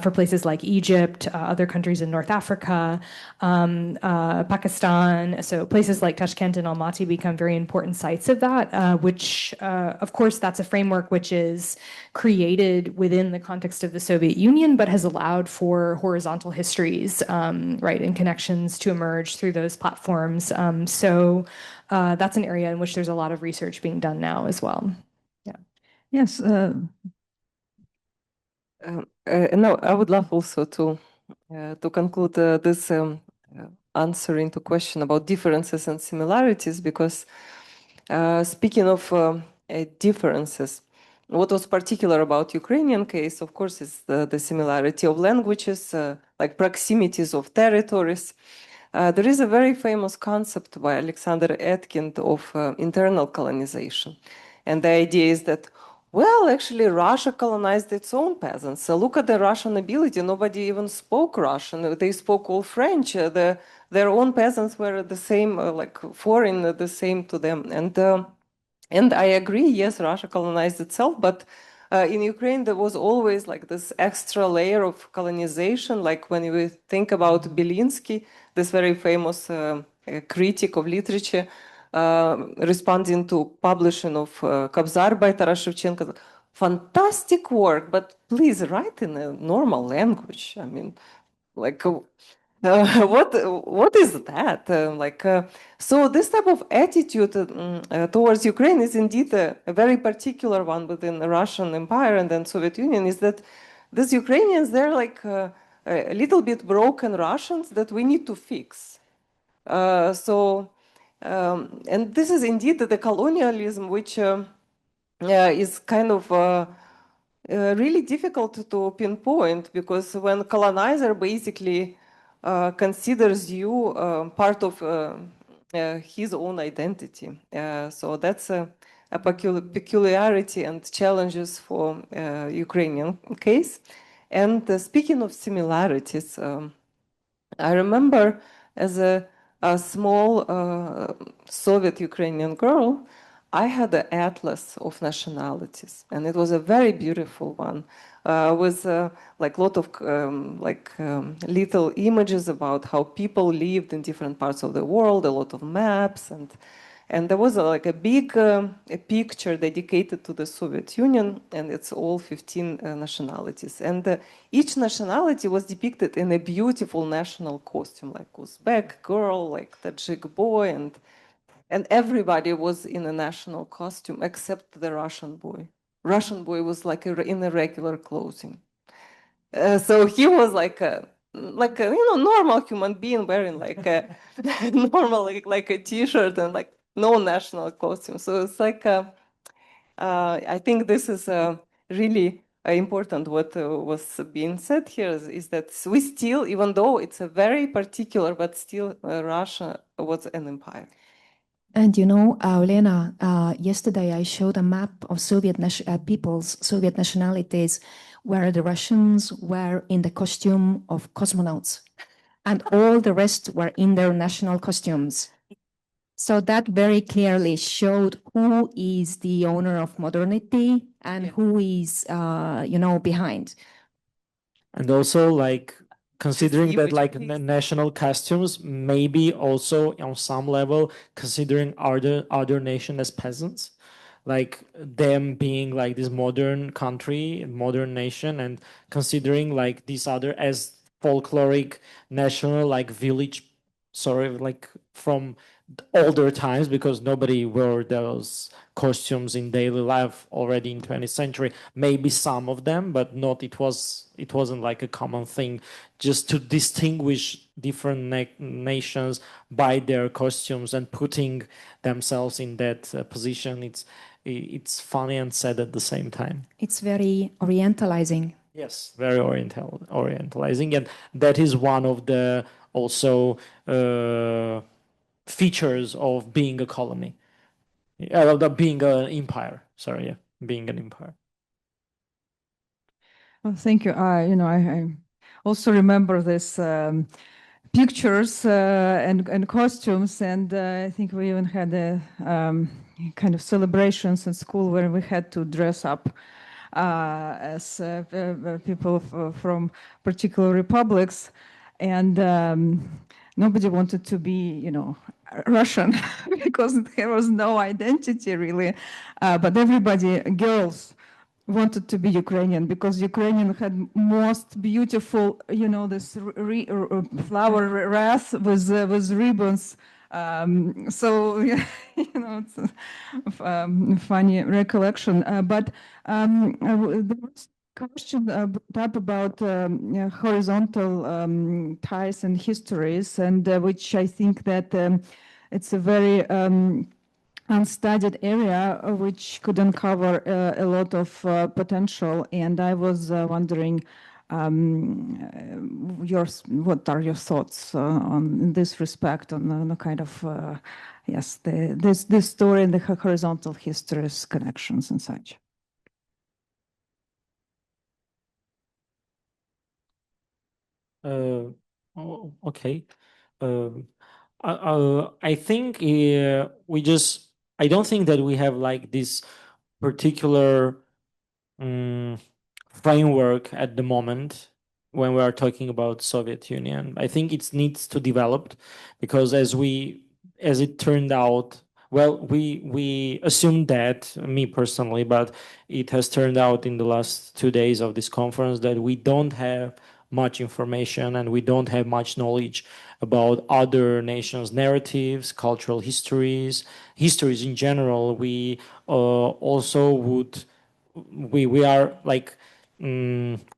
for places like Egypt, other countries in North Africa, Pakistan. So places like Tashkent and Almaty become very important sites of that, which, of course, that's a framework which is created within the context of the Soviet Union, but has allowed for horizontal histories, right, and connections to emerge through those platforms. So that's an area in which there's a lot of research being done now as well. Yeah. Yes. No, I would love also to conclude this answer into question about differences and similarities, because speaking of differences, what was particular about Ukrainian case, of course, is the similarity of languages, like proximities of territories. There is a very famous concept by Alexander Etkind of internal colonization. And the idea is that, well, actually, Russia colonized its own peasants. So look at the Russian nobility. Nobody even spoke Russian. They spoke all French. Their own peasants were the same, like foreign, the same to them. And I agree, yes, Russia colonized itself, but in Ukraine, there was always like this extra layer of colonization. Like when we think about Belinsky, this very famous critic of literature, responding to publishing of Kobzar by Taras Shevchenko, fantastic work, but please write in a normal language. I mean, like... what is that? So this type of attitude towards Ukraine is indeed a very particular one within the Russian Empire and then Soviet Union, is that these Ukrainians, they're like a little bit broken Russians that we need to fix. And this is indeed the colonialism, which is kind of really difficult to pinpoint, because when colonizer basically considers you part of his own identity. So that's a peculiarity and challenges for Ukrainian case. And speaking of similarities, I remember as a small Soviet Ukrainian girl, I had an atlas of nationalities, and it was a very beautiful one with like lot of little images about how people lived in different parts of the world, a lot of maps, and there was like a big a picture dedicated to the Soviet Union, and it's all 15 nationalities. And each nationality was depicted in a beautiful national costume, like Uzbek girl, like Tajik boy, and everybody was in a national costume except the Russian boy. Russian boy was like in a regular clothing. So he was like a normal human being wearing like a normal like a t-shirt and like no national costume. So it's like I think this is really important. What was being said here is that we still, even though it's a very particular, but still Russia was an empire. And you know, Olena, yesterday I showed a map of Soviet peoples, Soviet nationalities, where the Russians were in the costume of cosmonauts, and all the rest were in their national costumes. So that very clearly showed who is the owner of modernity and who is, behind. And also, like, considering that like national costumes, maybe also on some level considering other nation as peasants, like them being like this modern country, modern nation, and considering like this other as folkloric national like village, sorry, like from older times, because nobody wore those costumes in daily life already in 20th century. Maybe some of them, but not. It wasn't like a common thing. Just to distinguish different nations by their costumes and putting themselves in that position. It's funny and sad at the same time. It's very orientalizing. Yes, very orientalizing, and that is one of the also features of being a colony, being an empire. Sorry, yeah, being an empire. Well, thank you. I also remember this pictures and costumes, and I think we even had a kind of celebrations in school where we had to dress up as people from particular republics, and nobody wanted to be, Russian because there was no identity really, but everybody, girls, wanted to be Ukrainian because Ukrainian had most beautiful, this flower wreath with ribbons. So it's a funny recollection. But there was a question brought up about horizontal ties and histories, and which I think that it's a very unstudied area which could uncover a lot of potential. And I was wondering what are your thoughts on in this respect, on the kind of this story and the horizontal histories, connections and such. Okay. I think I don't think that we have like this particular framework at the moment when we are talking about Soviet Union. I think it needs to develop, because as it turned out, well, we assumed that, me personally, but it has turned out in the last 2 days of this conference that we don't have much information and we don't have much knowledge about other nations' narratives, cultural histories in general. We also we are like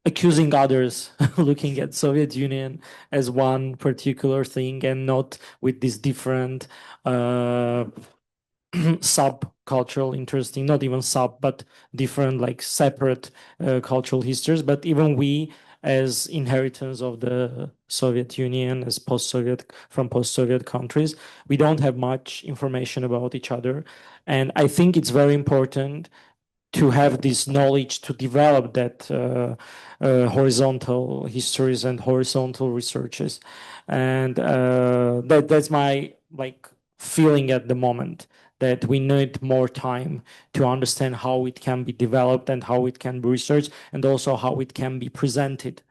accusing others looking at Soviet Union as one particular thing and not with this different sub-cultural interesting, not even sub, but different like separate cultural histories. But even we, as inheritance of the Soviet Union, as post-Soviet countries, we don't have much information about each other. And I think it's very important to have this knowledge to develop that horizontal histories and horizontal researches. And that's my like feeling at the moment, that we need more time to understand how it can be developed and how it can be researched and also how it can be presented.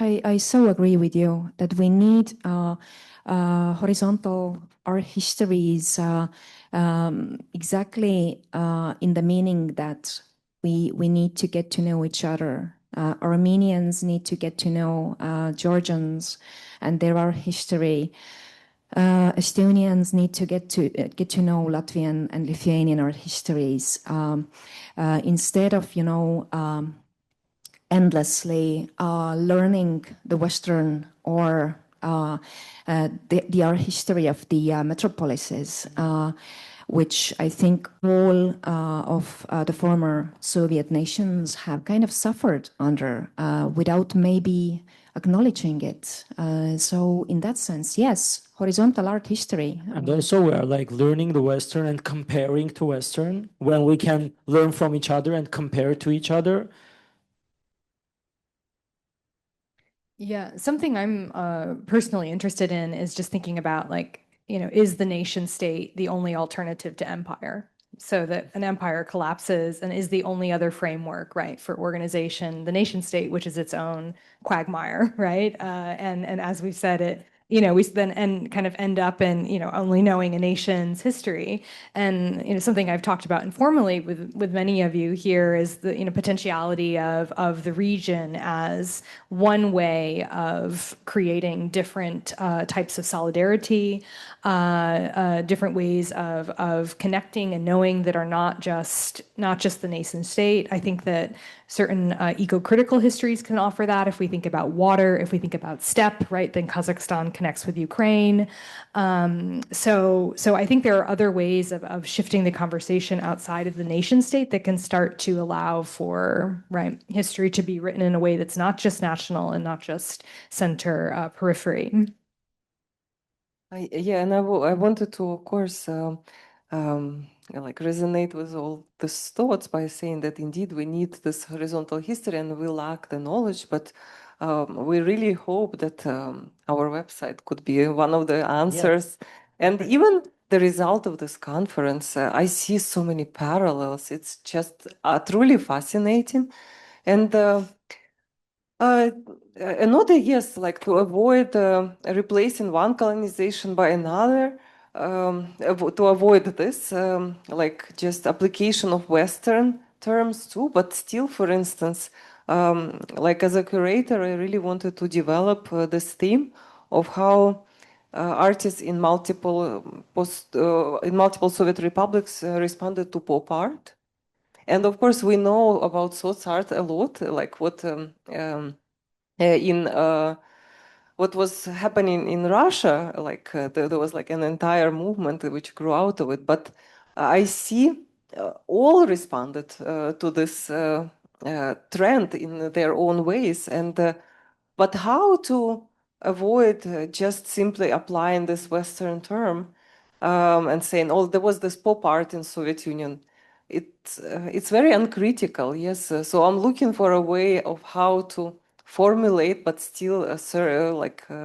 I so agree with you that we need horizontal art histories exactly in the meaning that we need to get to know each other. Armenians need to get to know Georgians and their art history. Estonians need to get to know Latvian and Lithuanian art histories instead of endlessly learning the Western or the art history of the metropolises, which I think all of the former Soviet nations have kind of suffered under without maybe acknowledging it. So in that sense, yes, horizontal art history. And also we are like learning the Western and comparing to Western when we can learn from each other and compare to each other. Yeah, something I'm personally interested in is just thinking about like, is the nation state the only alternative to empire? So that an empire collapses and is the only other framework, right, for organization, the nation state, which is its own quagmire, right? And as we've said, we then kind of end up in, only knowing a nation's history. And, something I've talked about informally with many of you here is the, potentiality of the region as one way of creating different types of solidarity, different ways of connecting and knowing that are not just the nation state. I think that certain eco-critical histories can offer that. If we think about water, if we think about steppe, right, then Kazakhstan connects with Ukraine. So I think there are other ways of shifting the conversation outside of the nation state that can start to allow for, right, history to be written in a way that's not just national and not just center periphery. Yeah, and I wanted to, of course, like resonate with all these thoughts by saying that indeed we need this horizontal history and we lack the knowledge, but we really hope that our website could be one of the answers. Yeah. And even the result of this conference, I see so many parallels. It's just truly fascinating. And another, yes, like to avoid replacing one colonization by another, to avoid this, like just application of Western terms too, but still, for instance, like as a curator, I really wanted to develop this theme of how artists in multiple Soviet republics responded to pop art. And of course, we know about source art a lot, like what what was happening in Russia. Like there was like an entire movement which grew out of it. But I see all responded to this trend in their own ways. And but how to avoid just simply applying this Western term and saying, "Oh, there was this pop art in Soviet Union." It's very uncritical, yes. So I'm looking for a way of how to formulate, but still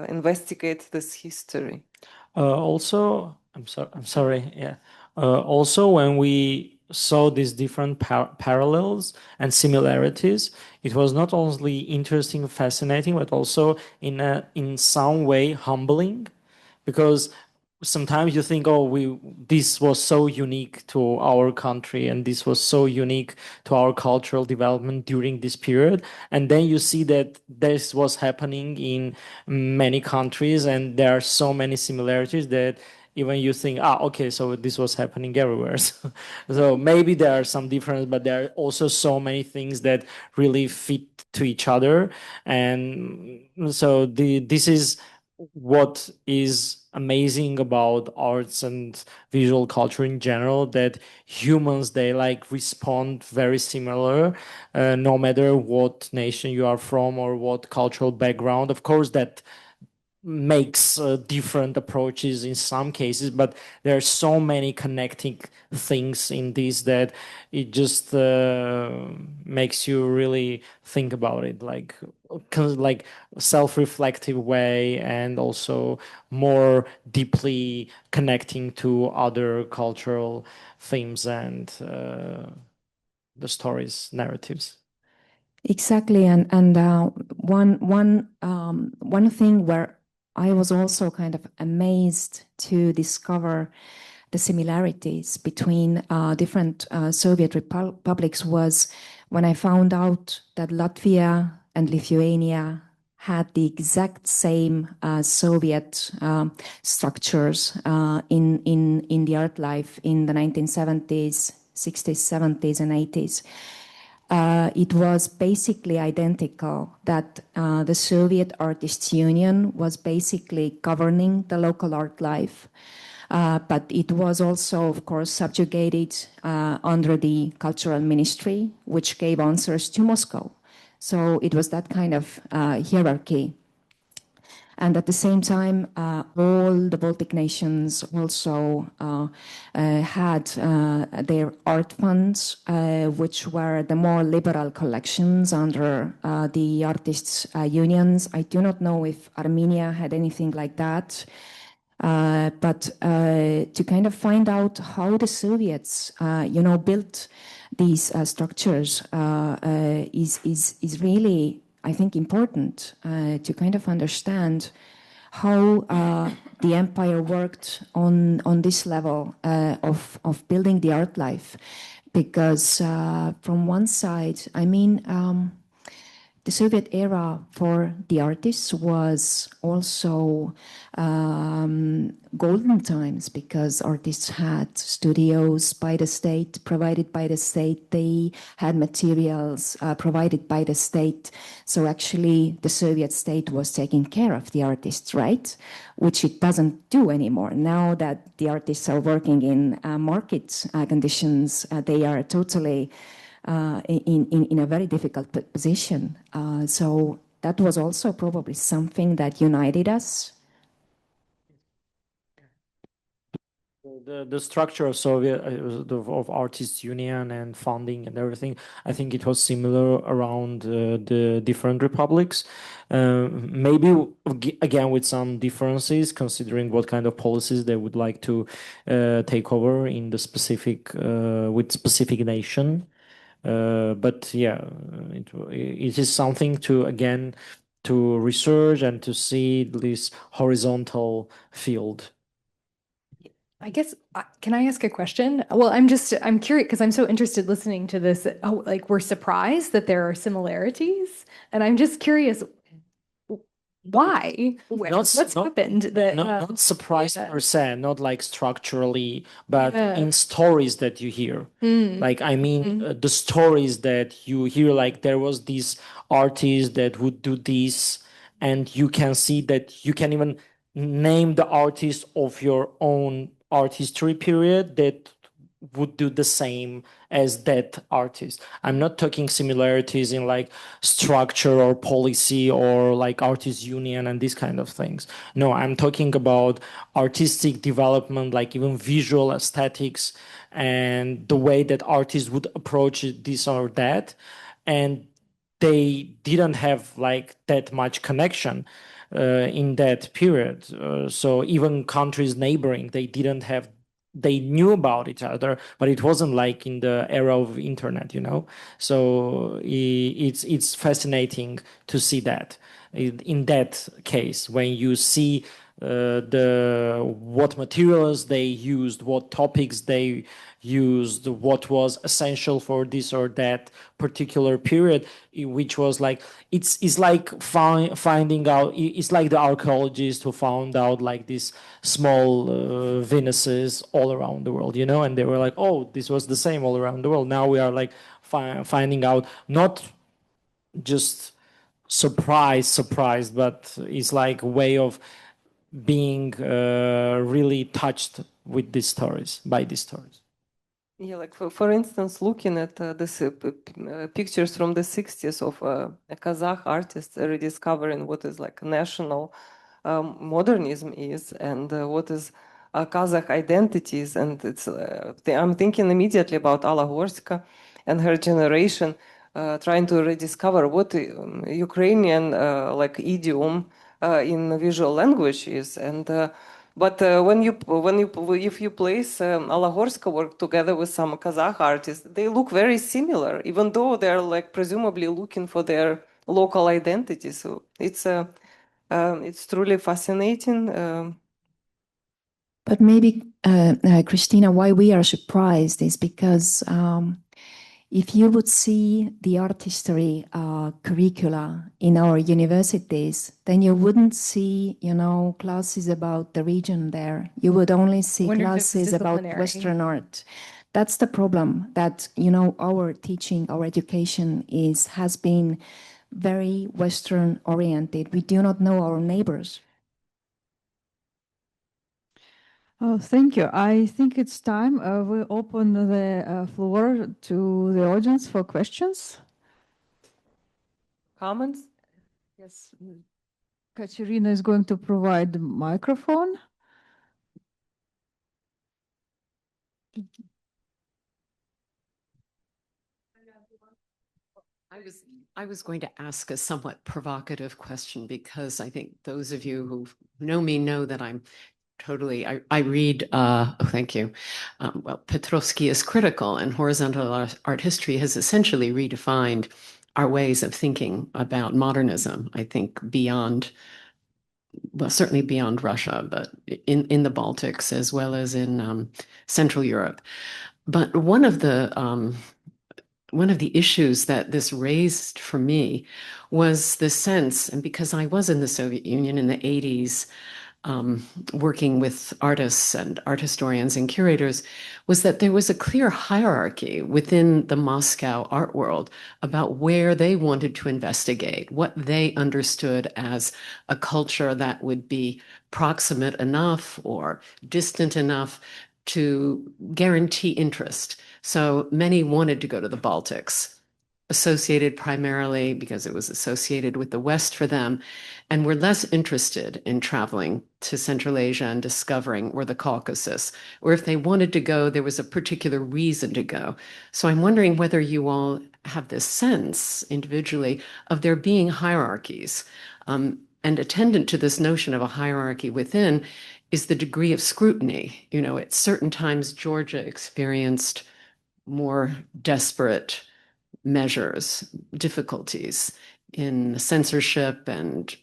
investigate this history. Also, I'm sorry. Yeah. Also, when we saw these different parallels and similarities, it was not only interesting, fascinating, but also in some way humbling, because sometimes you think, oh, this was so unique to our country and this was so unique to our cultural development during this period, and then you see that this was happening in many countries and there are so many similarities that even you think, okay, so this was happening everywhere. So maybe there are some differences, but there are also so many things that really fit to each other. And so this is what is amazing about arts and visual culture in general, that humans, they like respond very similar, no matter what nation you are from or what cultural background. Of course, that makes different approaches in some cases, but there are so many connecting things in this that it just makes you really think about it, like self-reflective way, and also more deeply connecting to other cultural themes and the stories, narratives. Exactly, and one thing where I was also kind of amazed to discover the similarities between different Soviet republics was when I found out that Latvia and Lithuania had the exact same Soviet structures in the art life in the 1970s, 60s, 70s, and 80s. It was basically identical, that the Soviet Artists Union was basically governing the local art life. But it was also, of course, subjugated under the cultural ministry, which gave answers to Moscow. So it was that kind of hierarchy. And at the same time, all the Baltic nations also had their art funds, which were the more liberal collections under the artists' unions. I do not know if Armenia had anything like that. But to kind of find out how the Soviets, built these structures is really, I think, important to kind of understand how the empire worked on this level of building the art life. Because from one side, I mean, the Soviet era for the artists was also golden times, because artists had studios by the state, provided by the state. They had materials provided by the state. So actually the Soviet state was taking care of the artists, right? Which it doesn't do anymore. Now that the artists are working in market conditions, they are totally in a very difficult position. So that was also probably something that united us. The structure of Soviet of artists union and funding and everything, I think it was similar around the different republics. Maybe again with some differences, considering what kind of policies they would like to take over in the specific with specific nation. But yeah, it is something to again to research and to see this horizontal field. I guess, can I ask a question? Well, I'm curious because I'm so interested listening to this. Oh, like we're surprised that there are similarities. And I'm just curious, why? What's happened? That, not surprised per se, not like structurally, but in stories that you hear. Like, I mean, the stories that you hear, like there was this artist that would do this, and you can see that you can even name the artist of your own art history period that would do the same as that artist. I'm not talking similarities in like structure or policy or like artist union and these kind of things. No, I'm talking about artistic development, like even visual aesthetics and the way that artists would approach this or that. And they didn't have like that much connection in that period. So even countries neighboring, they knew about each other, but it wasn't like in the era of internet, So it's fascinating to see that in that case, when you see what materials they used, what topics they used, what was essential for this or that particular period, which was like it's like finding out. It's like the archaeologists who found out like these small Venuses all around the world, and they were like, oh, this was the same all around the world. Now we are like finding out, not just surprised, but it's like a way of being really touched with these stories, by these stories. Yeah, like for instance, looking at this pictures from the 60s of a Kazakh artist rediscovering what is like national modernism is and what is Kazakh identities. And it's I'm thinking immediately about Alla Horska and her generation trying to rediscover what Ukrainian like idiom in visual language is. And but if you place Alla Horska work together with some Kazakh artists, they look very similar, even though they're like presumably looking for their local identity. So it's truly fascinating. But maybe, Christina, why we are surprised is because if you would see the art history curricula in our universities, then you wouldn't see, classes about the region there. You would only see Wonder if it's classes about disciplinary. Western art. That's the problem, that, our teaching, our education has been very Western oriented. We do not know our neighbors. Oh, thank you. I think it's time we open the floor to the audience for questions. Comments? Yes. Katerina is going to provide the microphone. I was going to ask a somewhat provocative question, because I think those of you who know me know that I'm totally, I read, thank you. Well, Petrovsky is critical, and horizontal art history has essentially redefined our ways of thinking about modernism, I think beyond, well, certainly beyond Russia, but in the Baltics as well as in Central Europe. But one of the issues that this raised for me was the sense, and because I was in the Soviet Union in the 80s, working with artists and art historians and curators, was that there was a clear hierarchy within the Moscow art world about where they wanted to investigate, what they understood as a culture that would be proximate enough or distant enough to guarantee interest. So many wanted to go to the Baltics, associated primarily because it was associated with the West for them, and were less interested in traveling to Central Asia and discovering, or the Caucasus, or if they wanted to go, there was a particular reason to go. So I'm wondering whether you all have this sense individually of there being hierarchies, and attendant to this notion of a hierarchy within is the degree of scrutiny. At certain times, Georgia experienced more desperate measures, difficulties in censorship, and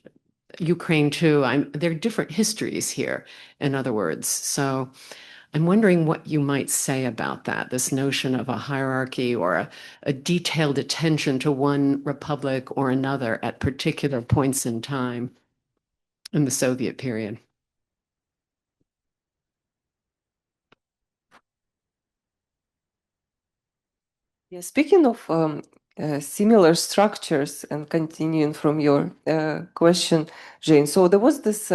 Ukraine too. There are different histories here, in other words. So I'm wondering what you might say about that, this notion of a hierarchy or a detailed attention to one republic or another at particular points in time in the Soviet period. Yeah, speaking of similar structures, and continuing from your question, Jane, so there was this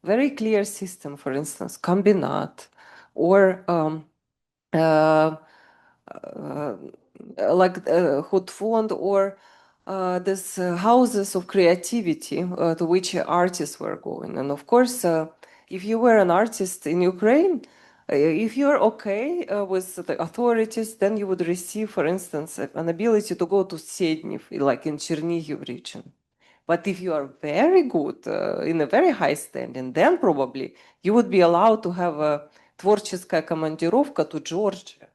very clear system, for instance, combinat, or like Hutfond, or this houses of creativity to which artists were going. And of course, if you were an artist in Ukraine, if you're okay with the authorities, then you would receive, for instance, an ability to go to Sedniv, like in Chernihiv region. But if you are very good, in a very high standing, then probably you would be allowed to have a творческая командировка to Georgia.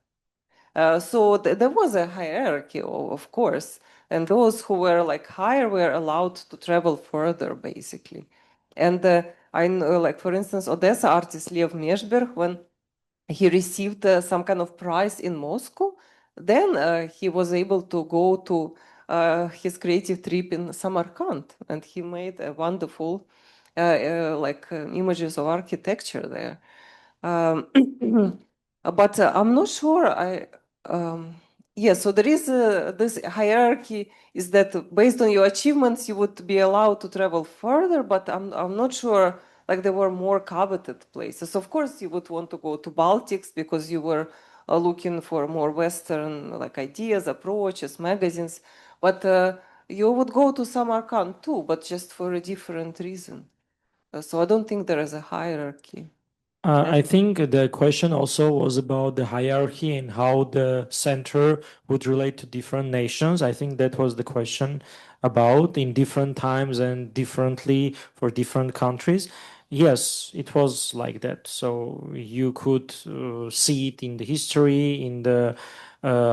So there was a hierarchy, of course, and those who were like higher were allowed to travel further, basically. And I know, like, for instance, Odessa artist Lev Meshberg, when he received some kind of prize in Moscow, then he was able to go to his creative trip in Samarkand, and he made a wonderful images of architecture there. But I'm not sure. So there is this hierarchy, is that based on your achievements you would be allowed to travel further, but I'm not sure, like there were more coveted places. Of course you would want to go to Baltics because you were looking for more Western like ideas, approaches, magazines, but you would go to Samarkand too, but just for a different reason. So I don't think there is a hierarchy. I think the question also was about the hierarchy and how the center would relate to different nations. I think that was the question about in different times and differently for different countries. Yes, it was like that. So you could see it in the history, in the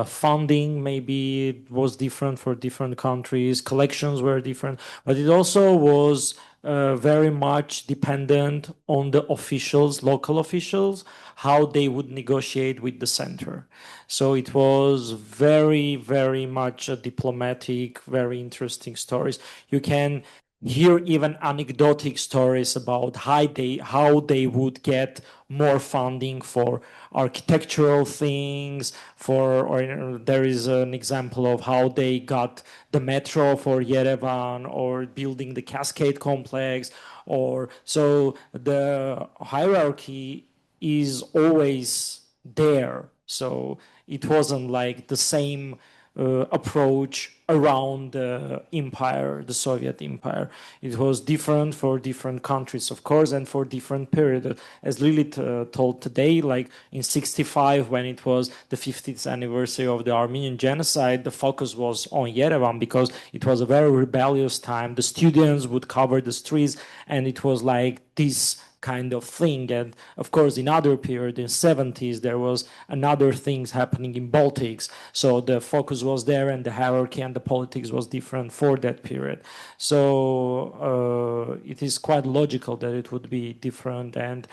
funding, maybe it was different for different countries, collections were different, but it also was very much dependent on the officials, local officials, how they would negotiate with the center. So it was very, very much a diplomatic, very interesting stories. You can hear even anecdotic stories about how they would get more funding for architectural things, or there is an example of how they got the metro for Yerevan or building the Cascade complex, or so the hierarchy is always there. So it wasn't like the same approach around the empire, the Soviet empire. It was different for different countries, of course, and for different periods. As Lilith told today, like in 65, when it was the 50th anniversary of the Armenian genocide, the focus was on Yerevan because it was a very rebellious time. The students would cover the streets, and it was like this kind of thing. And of course, in other period, in 70s, there was another things happening in Baltics. So the focus was there and the hierarchy and the politics was different for that period. So it is quite logical that it would be different. And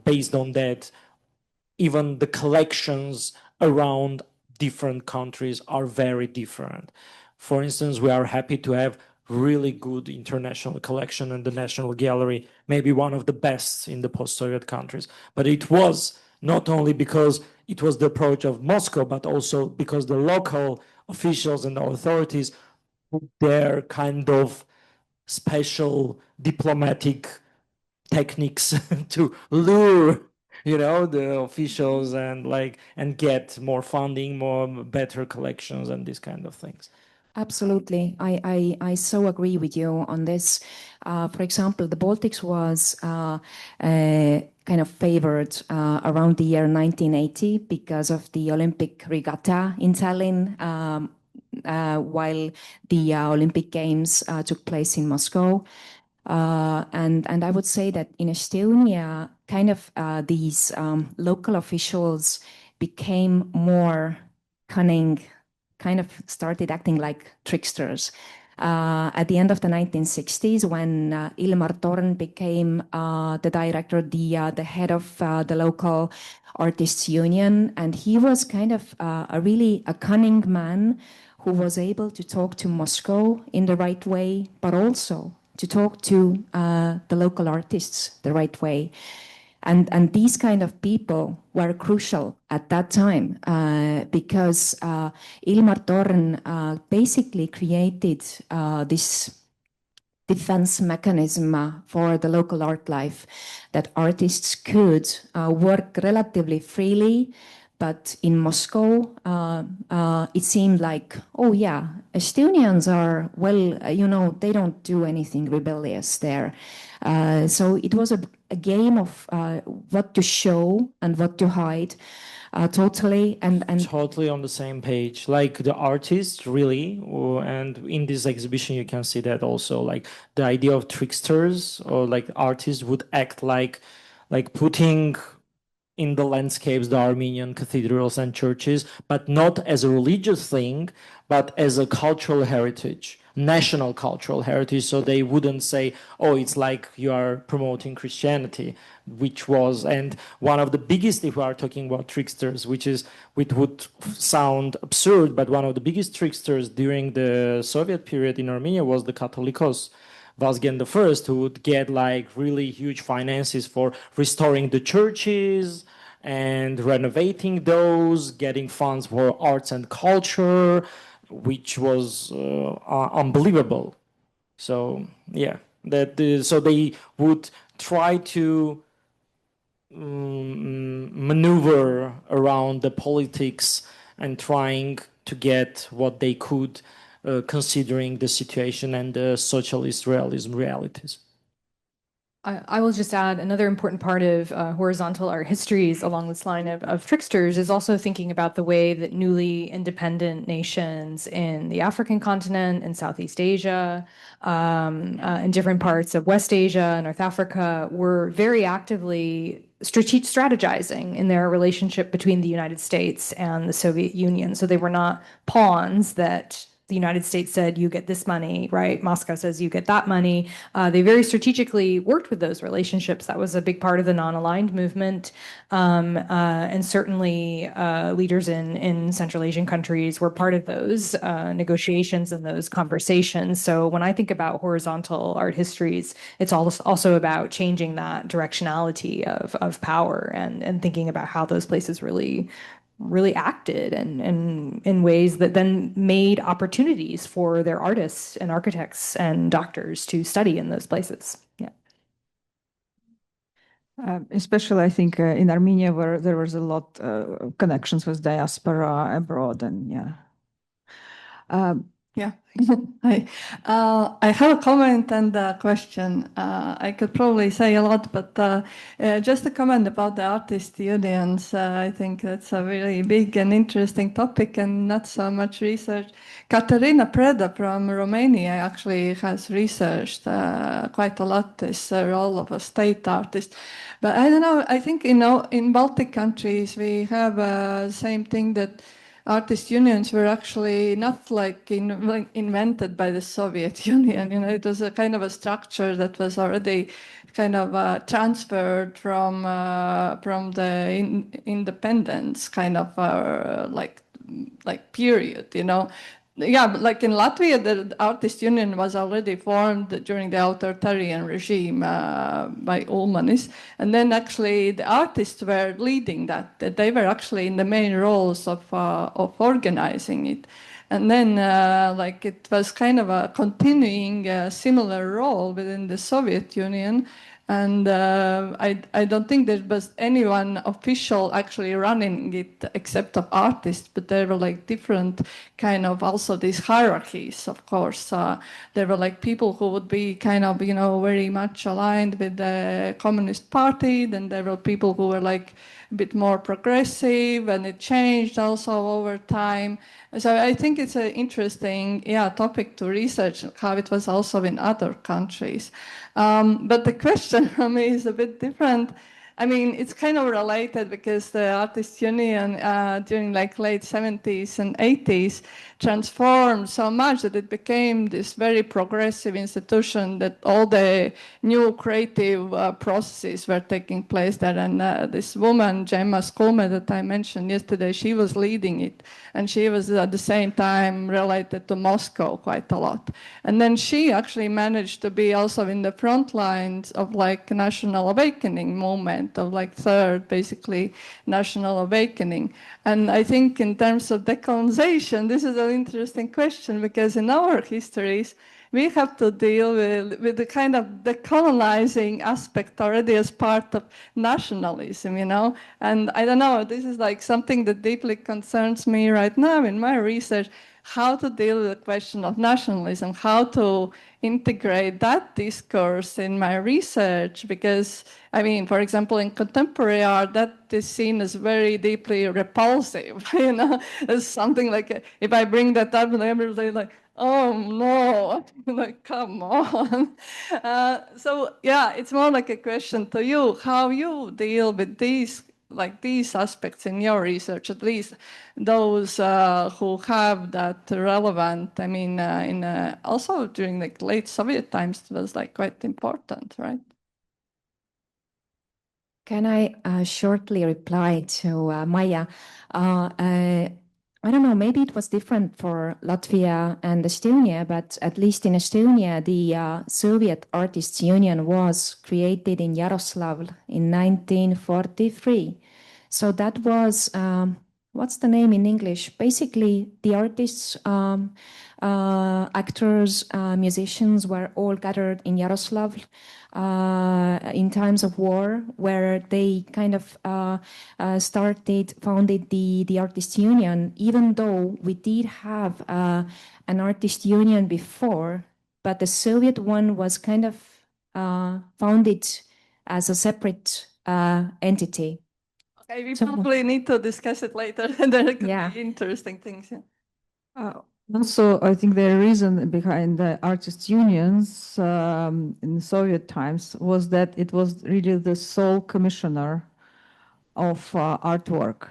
based on that, even the collections around different countries are very different. For instance, we are happy to have really good international collection in the National Gallery, maybe one of the best in the post-Soviet countries. But it was not only because it was the approach of Moscow, but also because the local officials and the authorities put their kind of special diplomatic techniques to lure the officials and get more funding, more better collections and these kind of things. Absolutely. I so agree with you on this. For example, the Baltics was kind of favored around the year 1980 because of the Olympic regatta in Tallinn, while the Olympic Games took place in Moscow. And I would say that in Estonia, kind of these local officials became more cunning, kind of started acting like tricksters. At the end of the 1960s, when Ilmar Torn became the director, the head of the local artists union, and he was kind of a cunning man who was able to talk to Moscow in the right way, but also to talk to the local artists the right way. And these kind of people were crucial at that time because Ilmar Torn basically created this defense mechanism for the local art life, that artists could work relatively freely. But in Moscow, it seemed like, oh yeah, Estonians are, well, they don't do anything rebellious there. So it was a game of what to show and what to hide. Totally and totally on the same page, like the artists really, and in this exhibition you can see that also, like the idea of tricksters, or like artists would act like putting in the landscapes the Armenian cathedrals and churches, but not as a religious thing, but as a cultural heritage, national cultural heritage. So they wouldn't say, oh, it's like you are promoting Christianity, which was, and one of the biggest, if we are talking about tricksters, which would sound absurd, but one of the biggest tricksters during the Soviet period in Armenia was the Catholicos. Vazgen I, who would get like really huge finances for restoring the churches and renovating those, getting funds for arts and culture, which was unbelievable. So yeah, so they would try to maneuver around the politics and trying to get what they could, considering the situation and the socialist realism realities. I will just add another important part of horizontal art histories along this line of tricksters is also thinking about the way that newly independent nations in the African continent and Southeast Asia, and different parts of West Asia, North Africa, were very actively strategizing in their relationship between the United States and the Soviet Union. So they were not pawns that the United States said, you get this money, right? Moscow says you get that money. They very strategically worked with those relationships. That was a big part of the non-aligned movement. And certainly leaders in Central Asian countries were part of those negotiations and those conversations. So when I think about horizontal art histories, it's also about changing that directionality of power and thinking about how those places really acted and in ways that then made opportunities for their artists and architects and doctors to study in those places. Yeah. Especially, I think, in Armenia, where there was a lot of connections with diaspora abroad, and yeah. Yeah. Hi. I have a comment and a question. I could probably say a lot, but just a comment about the artist unions. I think that's a really big and interesting topic and not so much research. Katerina Preda from Romania actually has researched quite a lot this role of a state artist. But I don't know, I think, in Baltic countries, we have the same thing that artist unions were actually not like invented by the Soviet Union. It was a kind of a structure that was already kind of transferred from the independence kind of like period. Yeah, but like in Latvia, the artist union was already formed during the authoritarian regime by Ulmanis. And then actually the artists were leading that. They were actually in the main roles of organizing it. And then like it was kind of a continuing similar role within the Soviet Union. And I don't think there was anyone official actually running it except of artists, but there were like different kind of also these hierarchies, of course. There were like people who would be kind of, very much aligned with the Communist Party. Then there were people who were like a bit more progressive, and it changed also over time. So I think it's an interesting topic to research how it was also in other countries. But the question for me is a bit different. I mean, it's kind of related because the artist union during like late 70s and 80s transformed so much that it became this very progressive institution that all the new creative processes were taking place there. And this woman, Gemma Skume, that I mentioned yesterday, she was leading it. And she was at the same time related to Moscow quite a lot. And then she actually managed to be also in the front lines of like national awakening movement, of like third, basically, national awakening. And I think in terms of decolonization, this is an interesting question because in our histories, we have to deal with the kind of decolonizing aspect already as part of nationalism, And I don't know, this is like something that deeply concerns me right now in my research, how to deal with the question of nationalism, how to integrate that discourse in my research, because, I mean, for example, in contemporary art, that is seen as very deeply repulsive, It's something like, if I bring that up, and everybody's like, oh no, like, come on. So yeah, it's more like a question to you, how you deal with these aspects in your research, at least those who have that relevant. I mean, also during the late Soviet times, it was like quite important, right? Can I shortly reply to Maya? I don't know, maybe it was different for Latvia and Estonia, but at least in Estonia, the Soviet Artists Union was created in Yaroslavl in 1943. So that was, what's the name in English? Basically, the artists, actors, musicians were all gathered in Yaroslavl in times of war, where they kind of founded the artist union, even though we did have an artist union before, but the Soviet one was kind of found it as a separate entity. Okay, we probably need to discuss it later. There could Yeah. be interesting things. Yeah. Also, I think the reason behind the artists' unions in Soviet times was that it was really the sole commissioner of artwork.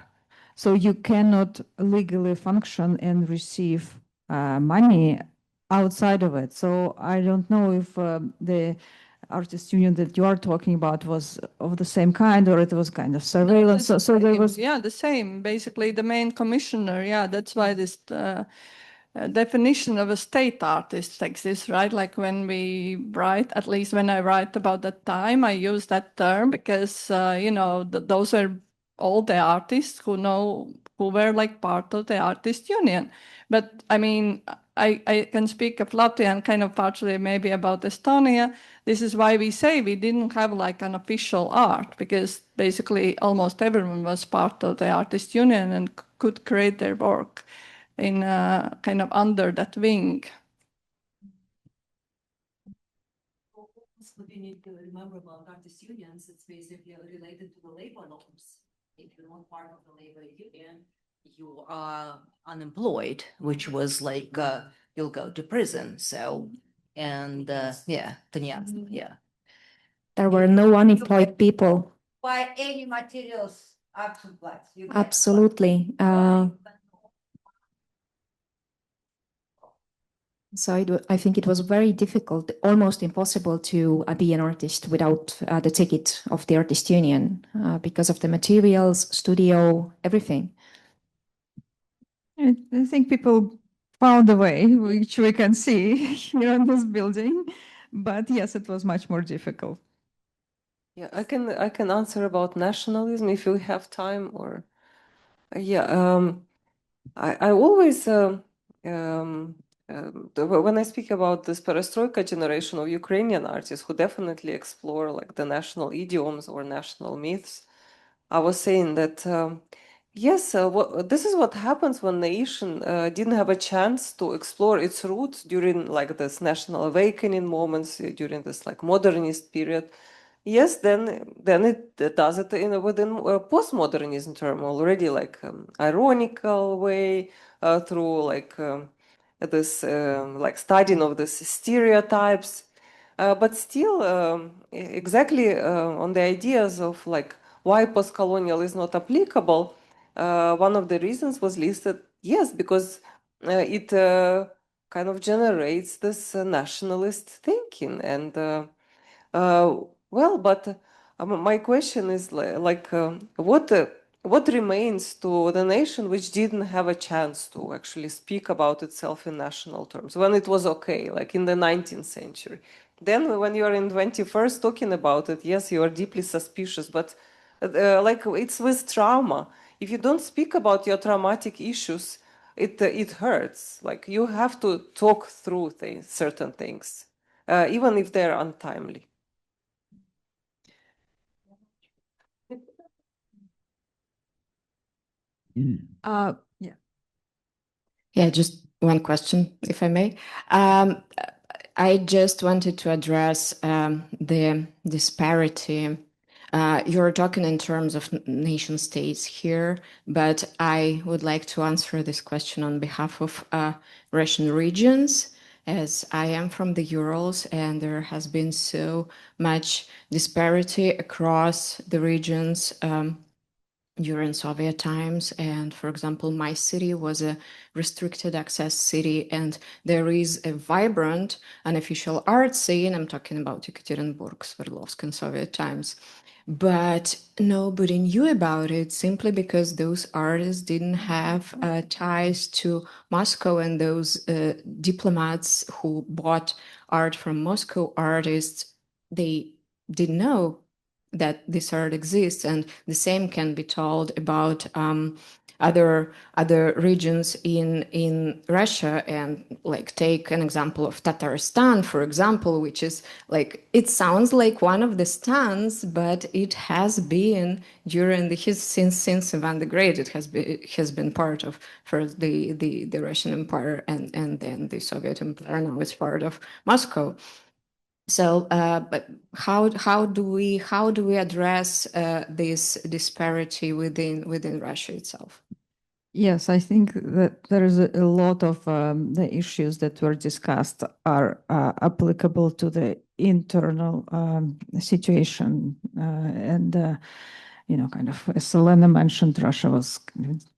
So you cannot legally function and receive money outside of it. So I don't know if the artist union that you are talking about was of the same kind, or it was kind of surveillance. So there was, yeah, the same. Basically, the main commissioner. Yeah, that's why this definition of a state artist exists, right? Like when we write, at least when I write about that time, I use that term because you know those are all the artists who were like part of the artist union. But I mean, I can speak of Latvia and kind of partially maybe about Estonia. This is why we say we didn't have like an official art, because basically almost everyone was part of the artist union and could create their work in kind of under that wing. What you need to remember about artist unions, it's basically related to the labor norms. If you're not part of the labor union, you are unemployed, which was like you'll go to prison. So, and yeah, then yeah. There were no unemployed people. Buy any materials, art supplies. Absolutely. So I think it was very difficult, almost impossible to be an artist without the ticket of the artist union because of the materials, studio, everything. I think people found a way, which we can see here in this building. But yes, it was much more difficult. Yeah, I can answer about nationalism if you have time. Or yeah, I always when I speak about this perestroika generation of Ukrainian artists who definitely explore like the national idioms or national myths, I was saying that yes, this is what happens when nation didn't have a chance to explore its roots during like this national awakening moments, during this like modernist period. Yes, then it does it within postmodernism term already, like ironical way through like this like studying of the stereotypes, but still exactly on the ideas of like why post-colonial is not applicable. One of the reasons was listed, yes, because it kind of generates this nationalist thinking and. Well, but my question is what remains to the nation which didn't have a chance to actually speak about itself in national terms when it was okay, like in the 19th century? Then when you're in 21st talking about it, yes, you are deeply suspicious, but like it's with trauma. If you don't speak about your traumatic issues, it hurts. Like you have to talk through certain things, even if they're untimely. Yeah. Yeah, just one question, if I may. I just wanted to address the disparity. You're talking in terms of nation states here, but I would like to answer this question on behalf of Russian regions, as I am from the Urals, and there has been so much disparity across the regions during Soviet times. And for example, my city was a restricted access city, and there is a vibrant unofficial art scene. I'm talking about Ekaterinburg, Sverdlovsk in Soviet times. But nobody knew about it simply because those artists didn't have ties to Moscow, and those diplomats who bought art from Moscow artists, they didn't know that this art exists. And the same can be told about other regions in Russia. And like take an example of Tatarstan, for example, which is like, it sounds like one of the stans, but it has been during since Ivan the Great, it has been part of first the Russian Empire and then the Soviet Empire. Now it's part of Moscow. So, but how do we address this disparity within Russia itself? Yes, I think that there is a lot of the issues that were discussed are applicable to the internal situation. Kind of, as Olena mentioned, Russia was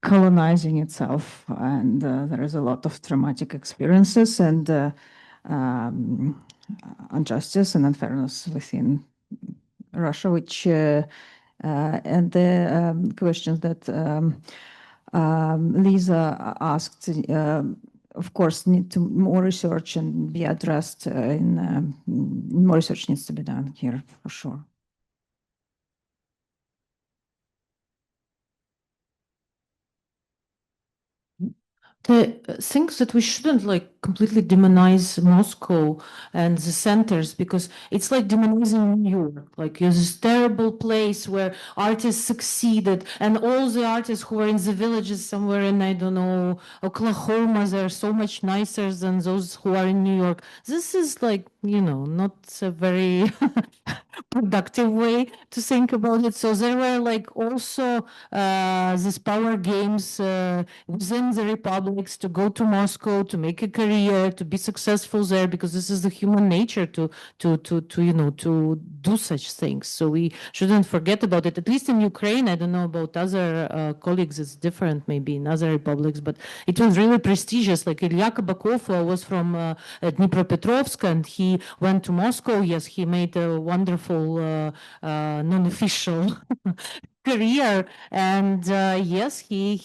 colonizing itself, and there is a lot of traumatic experiences and injustice and unfairness within Russia, which and the questions that Liisa asked, of course, need to more research and be addressed. More research needs to be done here for sure. The things that we shouldn't completely demonize Moscow and the centers, because it's like demonizing New York. Like, it's this terrible place where artists succeeded, and all the artists who are in the villages somewhere in, I don't know, Oklahoma, they're so much nicer than those who are in New York. This is not a very productive way to think about it. So there were also these power games within the republics to go to Moscow, to make a career, to be successful there, because this is the human nature to do such things. So we shouldn't forget about it. At least in Ukraine, I don't know about other colleagues, it's different maybe in other republics, but it was really prestigious. Like Ilya Kabakov was from Dnipropetrovsk, and he went to Moscow. Yes, he made a wonderful non-official career, and yes, he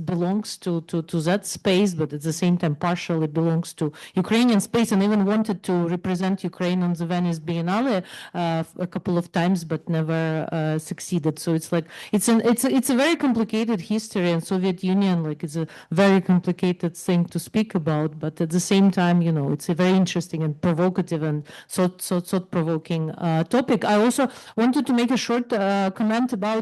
belongs to that space, but at the same time partially belongs to Ukrainian space, and even wanted to represent Ukraine on the Venice Biennale a couple of times, but never succeeded. So it's it's a very complicated history, and Soviet Union it's a very complicated thing to speak about, but at the same time, it's a very interesting and provocative and thought-provoking topic. I also wanted to make a short comment about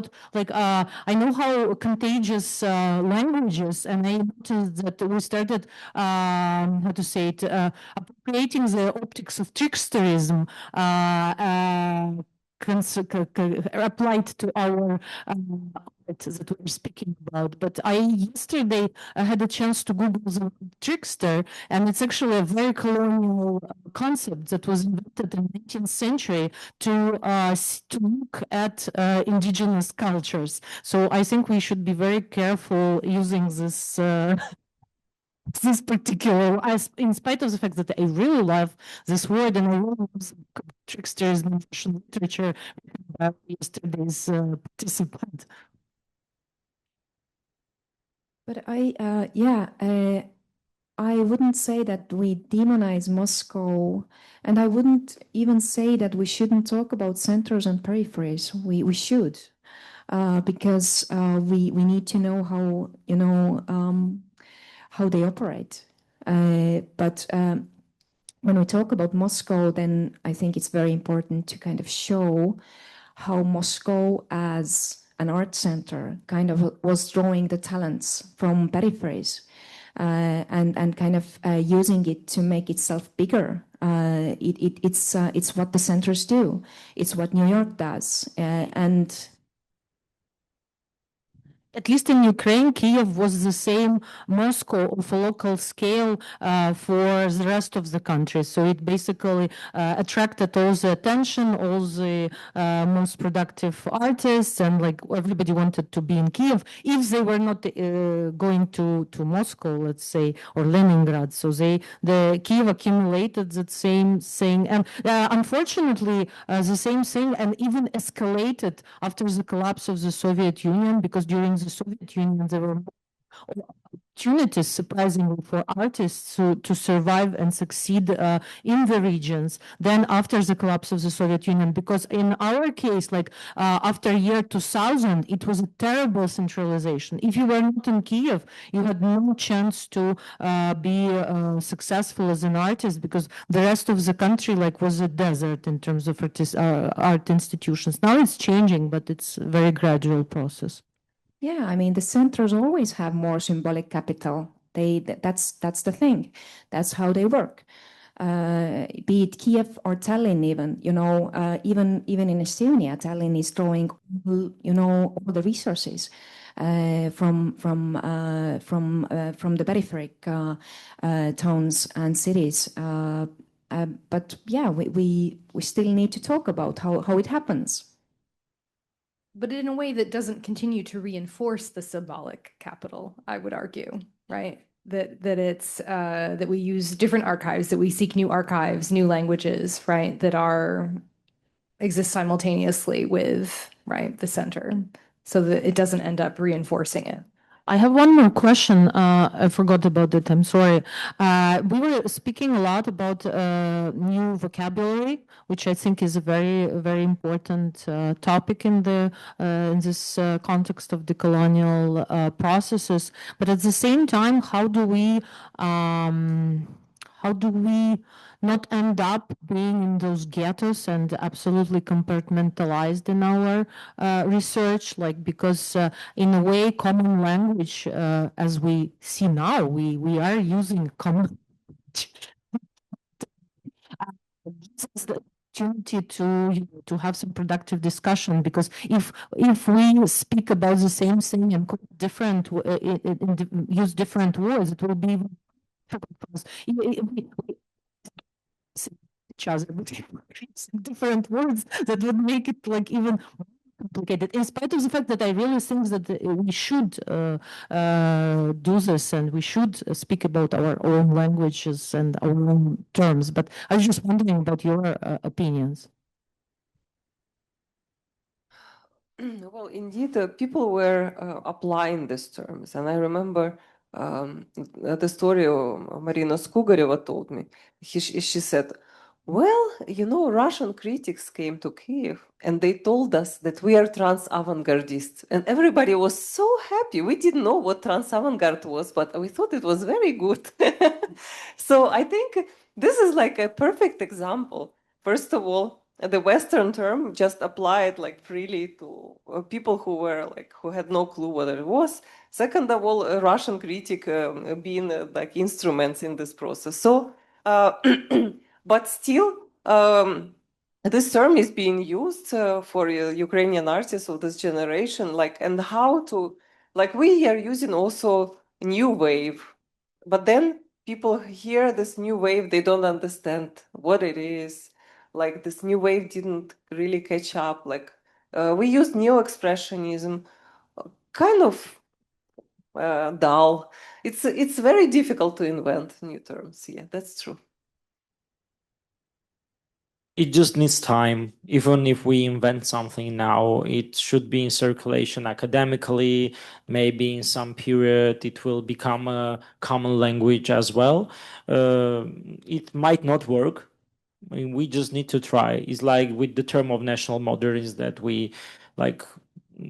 I know how contagious language is, and I noticed that we started how to say it, appropriating the optics of tricksterism applied to our art that we're speaking about. But yesterday I had a chance to Google the word trickster, and it's actually a very colonial concept that was invented in the 19th century to look at indigenous cultures. So I think we should be very careful using this this particular, in spite of the fact that I really love this word, and I really love tricksters in Russian literature, yesterday's participant. But I wouldn't say that we demonize Moscow, and I wouldn't even say that we shouldn't talk about centers and peripheries. We should, because we need to know how they operate. But when we talk about Moscow, then I think it's very important to kind of show how Moscow as an art center kind of was drawing the talents from peripheries and kind of using it to make itself bigger. It's what the centers do. It's what New York does. And at least in Ukraine, Kiev was the same Moscow of a local scale for the rest of the country. So it basically attracted all the attention, all the most productive artists, and everybody wanted to be in Kiev if they were not going to Moscow, let's say, or Leningrad. So the Kiev accumulated that same thing, and unfortunately, the same thing, and even escalated after the collapse of the Soviet Union, because during the Soviet Union, there were opportunities, surprisingly, for artists to survive and succeed in the regions than after the collapse of the Soviet Union. Because in our case, after year 2000, it was a terrible centralization. If you were not in Kiev, you had no chance to be successful as an artist, because the rest of the country was a desert in terms of art institutions. Now it's changing, but it's a very gradual process. Yeah, I mean, the centers always have more symbolic capital. That's the thing. That's how they work. be it Kiev or Tallinn, even, you know, even in Estonia, Tallinn is drawing, you know, all the resources from the peripheric towns and cities. But yeah, we still need to talk about how it happens. But in a way that doesn't continue to reinforce the symbolic capital, I would argue, right? That it's that we use different archives, that we seek new archives, new languages, right? That exist simultaneously with, right, the center, so that it doesn't end up reinforcing it. I have one more question. I forgot about it. I'm sorry. We were speaking a lot about new vocabulary, which I think is a very, very important topic in this context of the colonial processes. But at the same time, how do we not end up being in those ghettos and absolutely compartmentalized in our research? Like, because in a way, common language, as we see now, we are using common this is the opportunity to have some productive discussion, because if we speak about the same thing and different use different words, it will be each other different words that would make it like even complicated, in spite of the fact that I really think that we should do this, and we should speak about our own languages and our own terms. But I was just wondering about your opinions. Well, indeed, people were applying these terms. And I remember the story Marina Skugareva told me. She said, well, you know, Russian critics came to Kiev and they told us that we are trans-avant-gardists. And everybody was so happy. We didn't know what trans-avant-garde was, but we thought it was very good. So I think this is like a perfect example. First of all, the Western term just applied like freely to people who had no clue what it was. Second of all, a Russian critic being like instruments in this process. So, but still, this term is being used for Ukrainian artists of this generation, like, and how to, like, we are using also new wave, but then people hear this new wave, they don't understand what it is. Like, this new wave didn't really catch up. Like, we use neo-expressionism, kind of dull. It's very difficult to invent new terms. Yeah, that's true. It just needs time. Even if we invent something now, it should be in circulation academically. Maybe in some period it will become a common language as well. It might not work. I mean, we just need to try. It's like with the term of national modernism that we like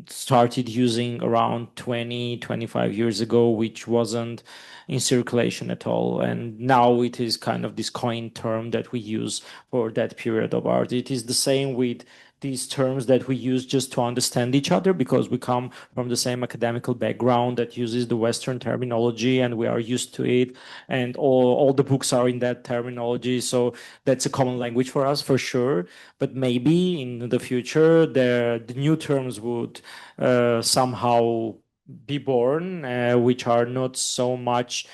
started using around 20-25 years ago, which wasn't in circulation at all. And now it is kind of this coined term that we use for that period of art. It is the same with these terms that we use just to understand each other, because we come from the same academical background that uses the Western terminology and we are used to it. And all the books are in that terminology. So that's a common language for us, for sure. But maybe in the future, the new terms would somehow be born, which are not so much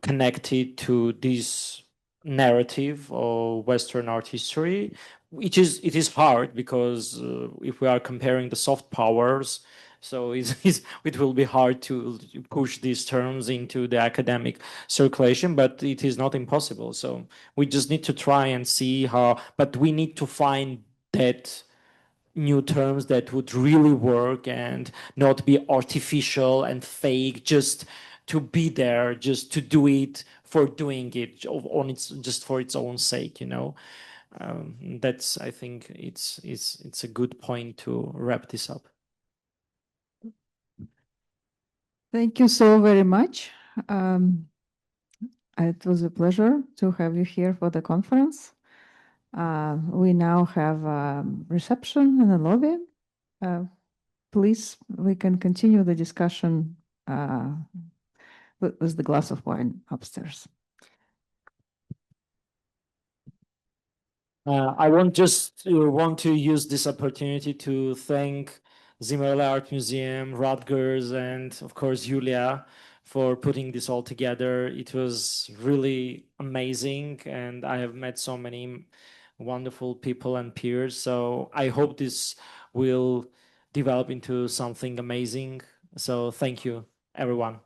connected to this narrative of Western art history. It is hard because if we are comparing the soft powers, so it will be hard to push these terms into the academic circulation, but it is not impossible. So we just need to try and see how, but we need to find that new terms that would really work and not be artificial and fake, just to be there, just to do it for doing it on its, just for its own sake, you know. That's, I think it's a good point to wrap this up. Thank you so very much. It was a pleasure to have you here for the conference. We now have a reception in the lobby. Please, we can continue the discussion with the glass of wine upstairs. I want to use this opportunity to thank Zimmerli Art Museum, Rutgers, and of course Julia for putting this all together. It was really amazing, and I have met so many wonderful people and peers. So I hope this will develop into something amazing. So thank you, everyone.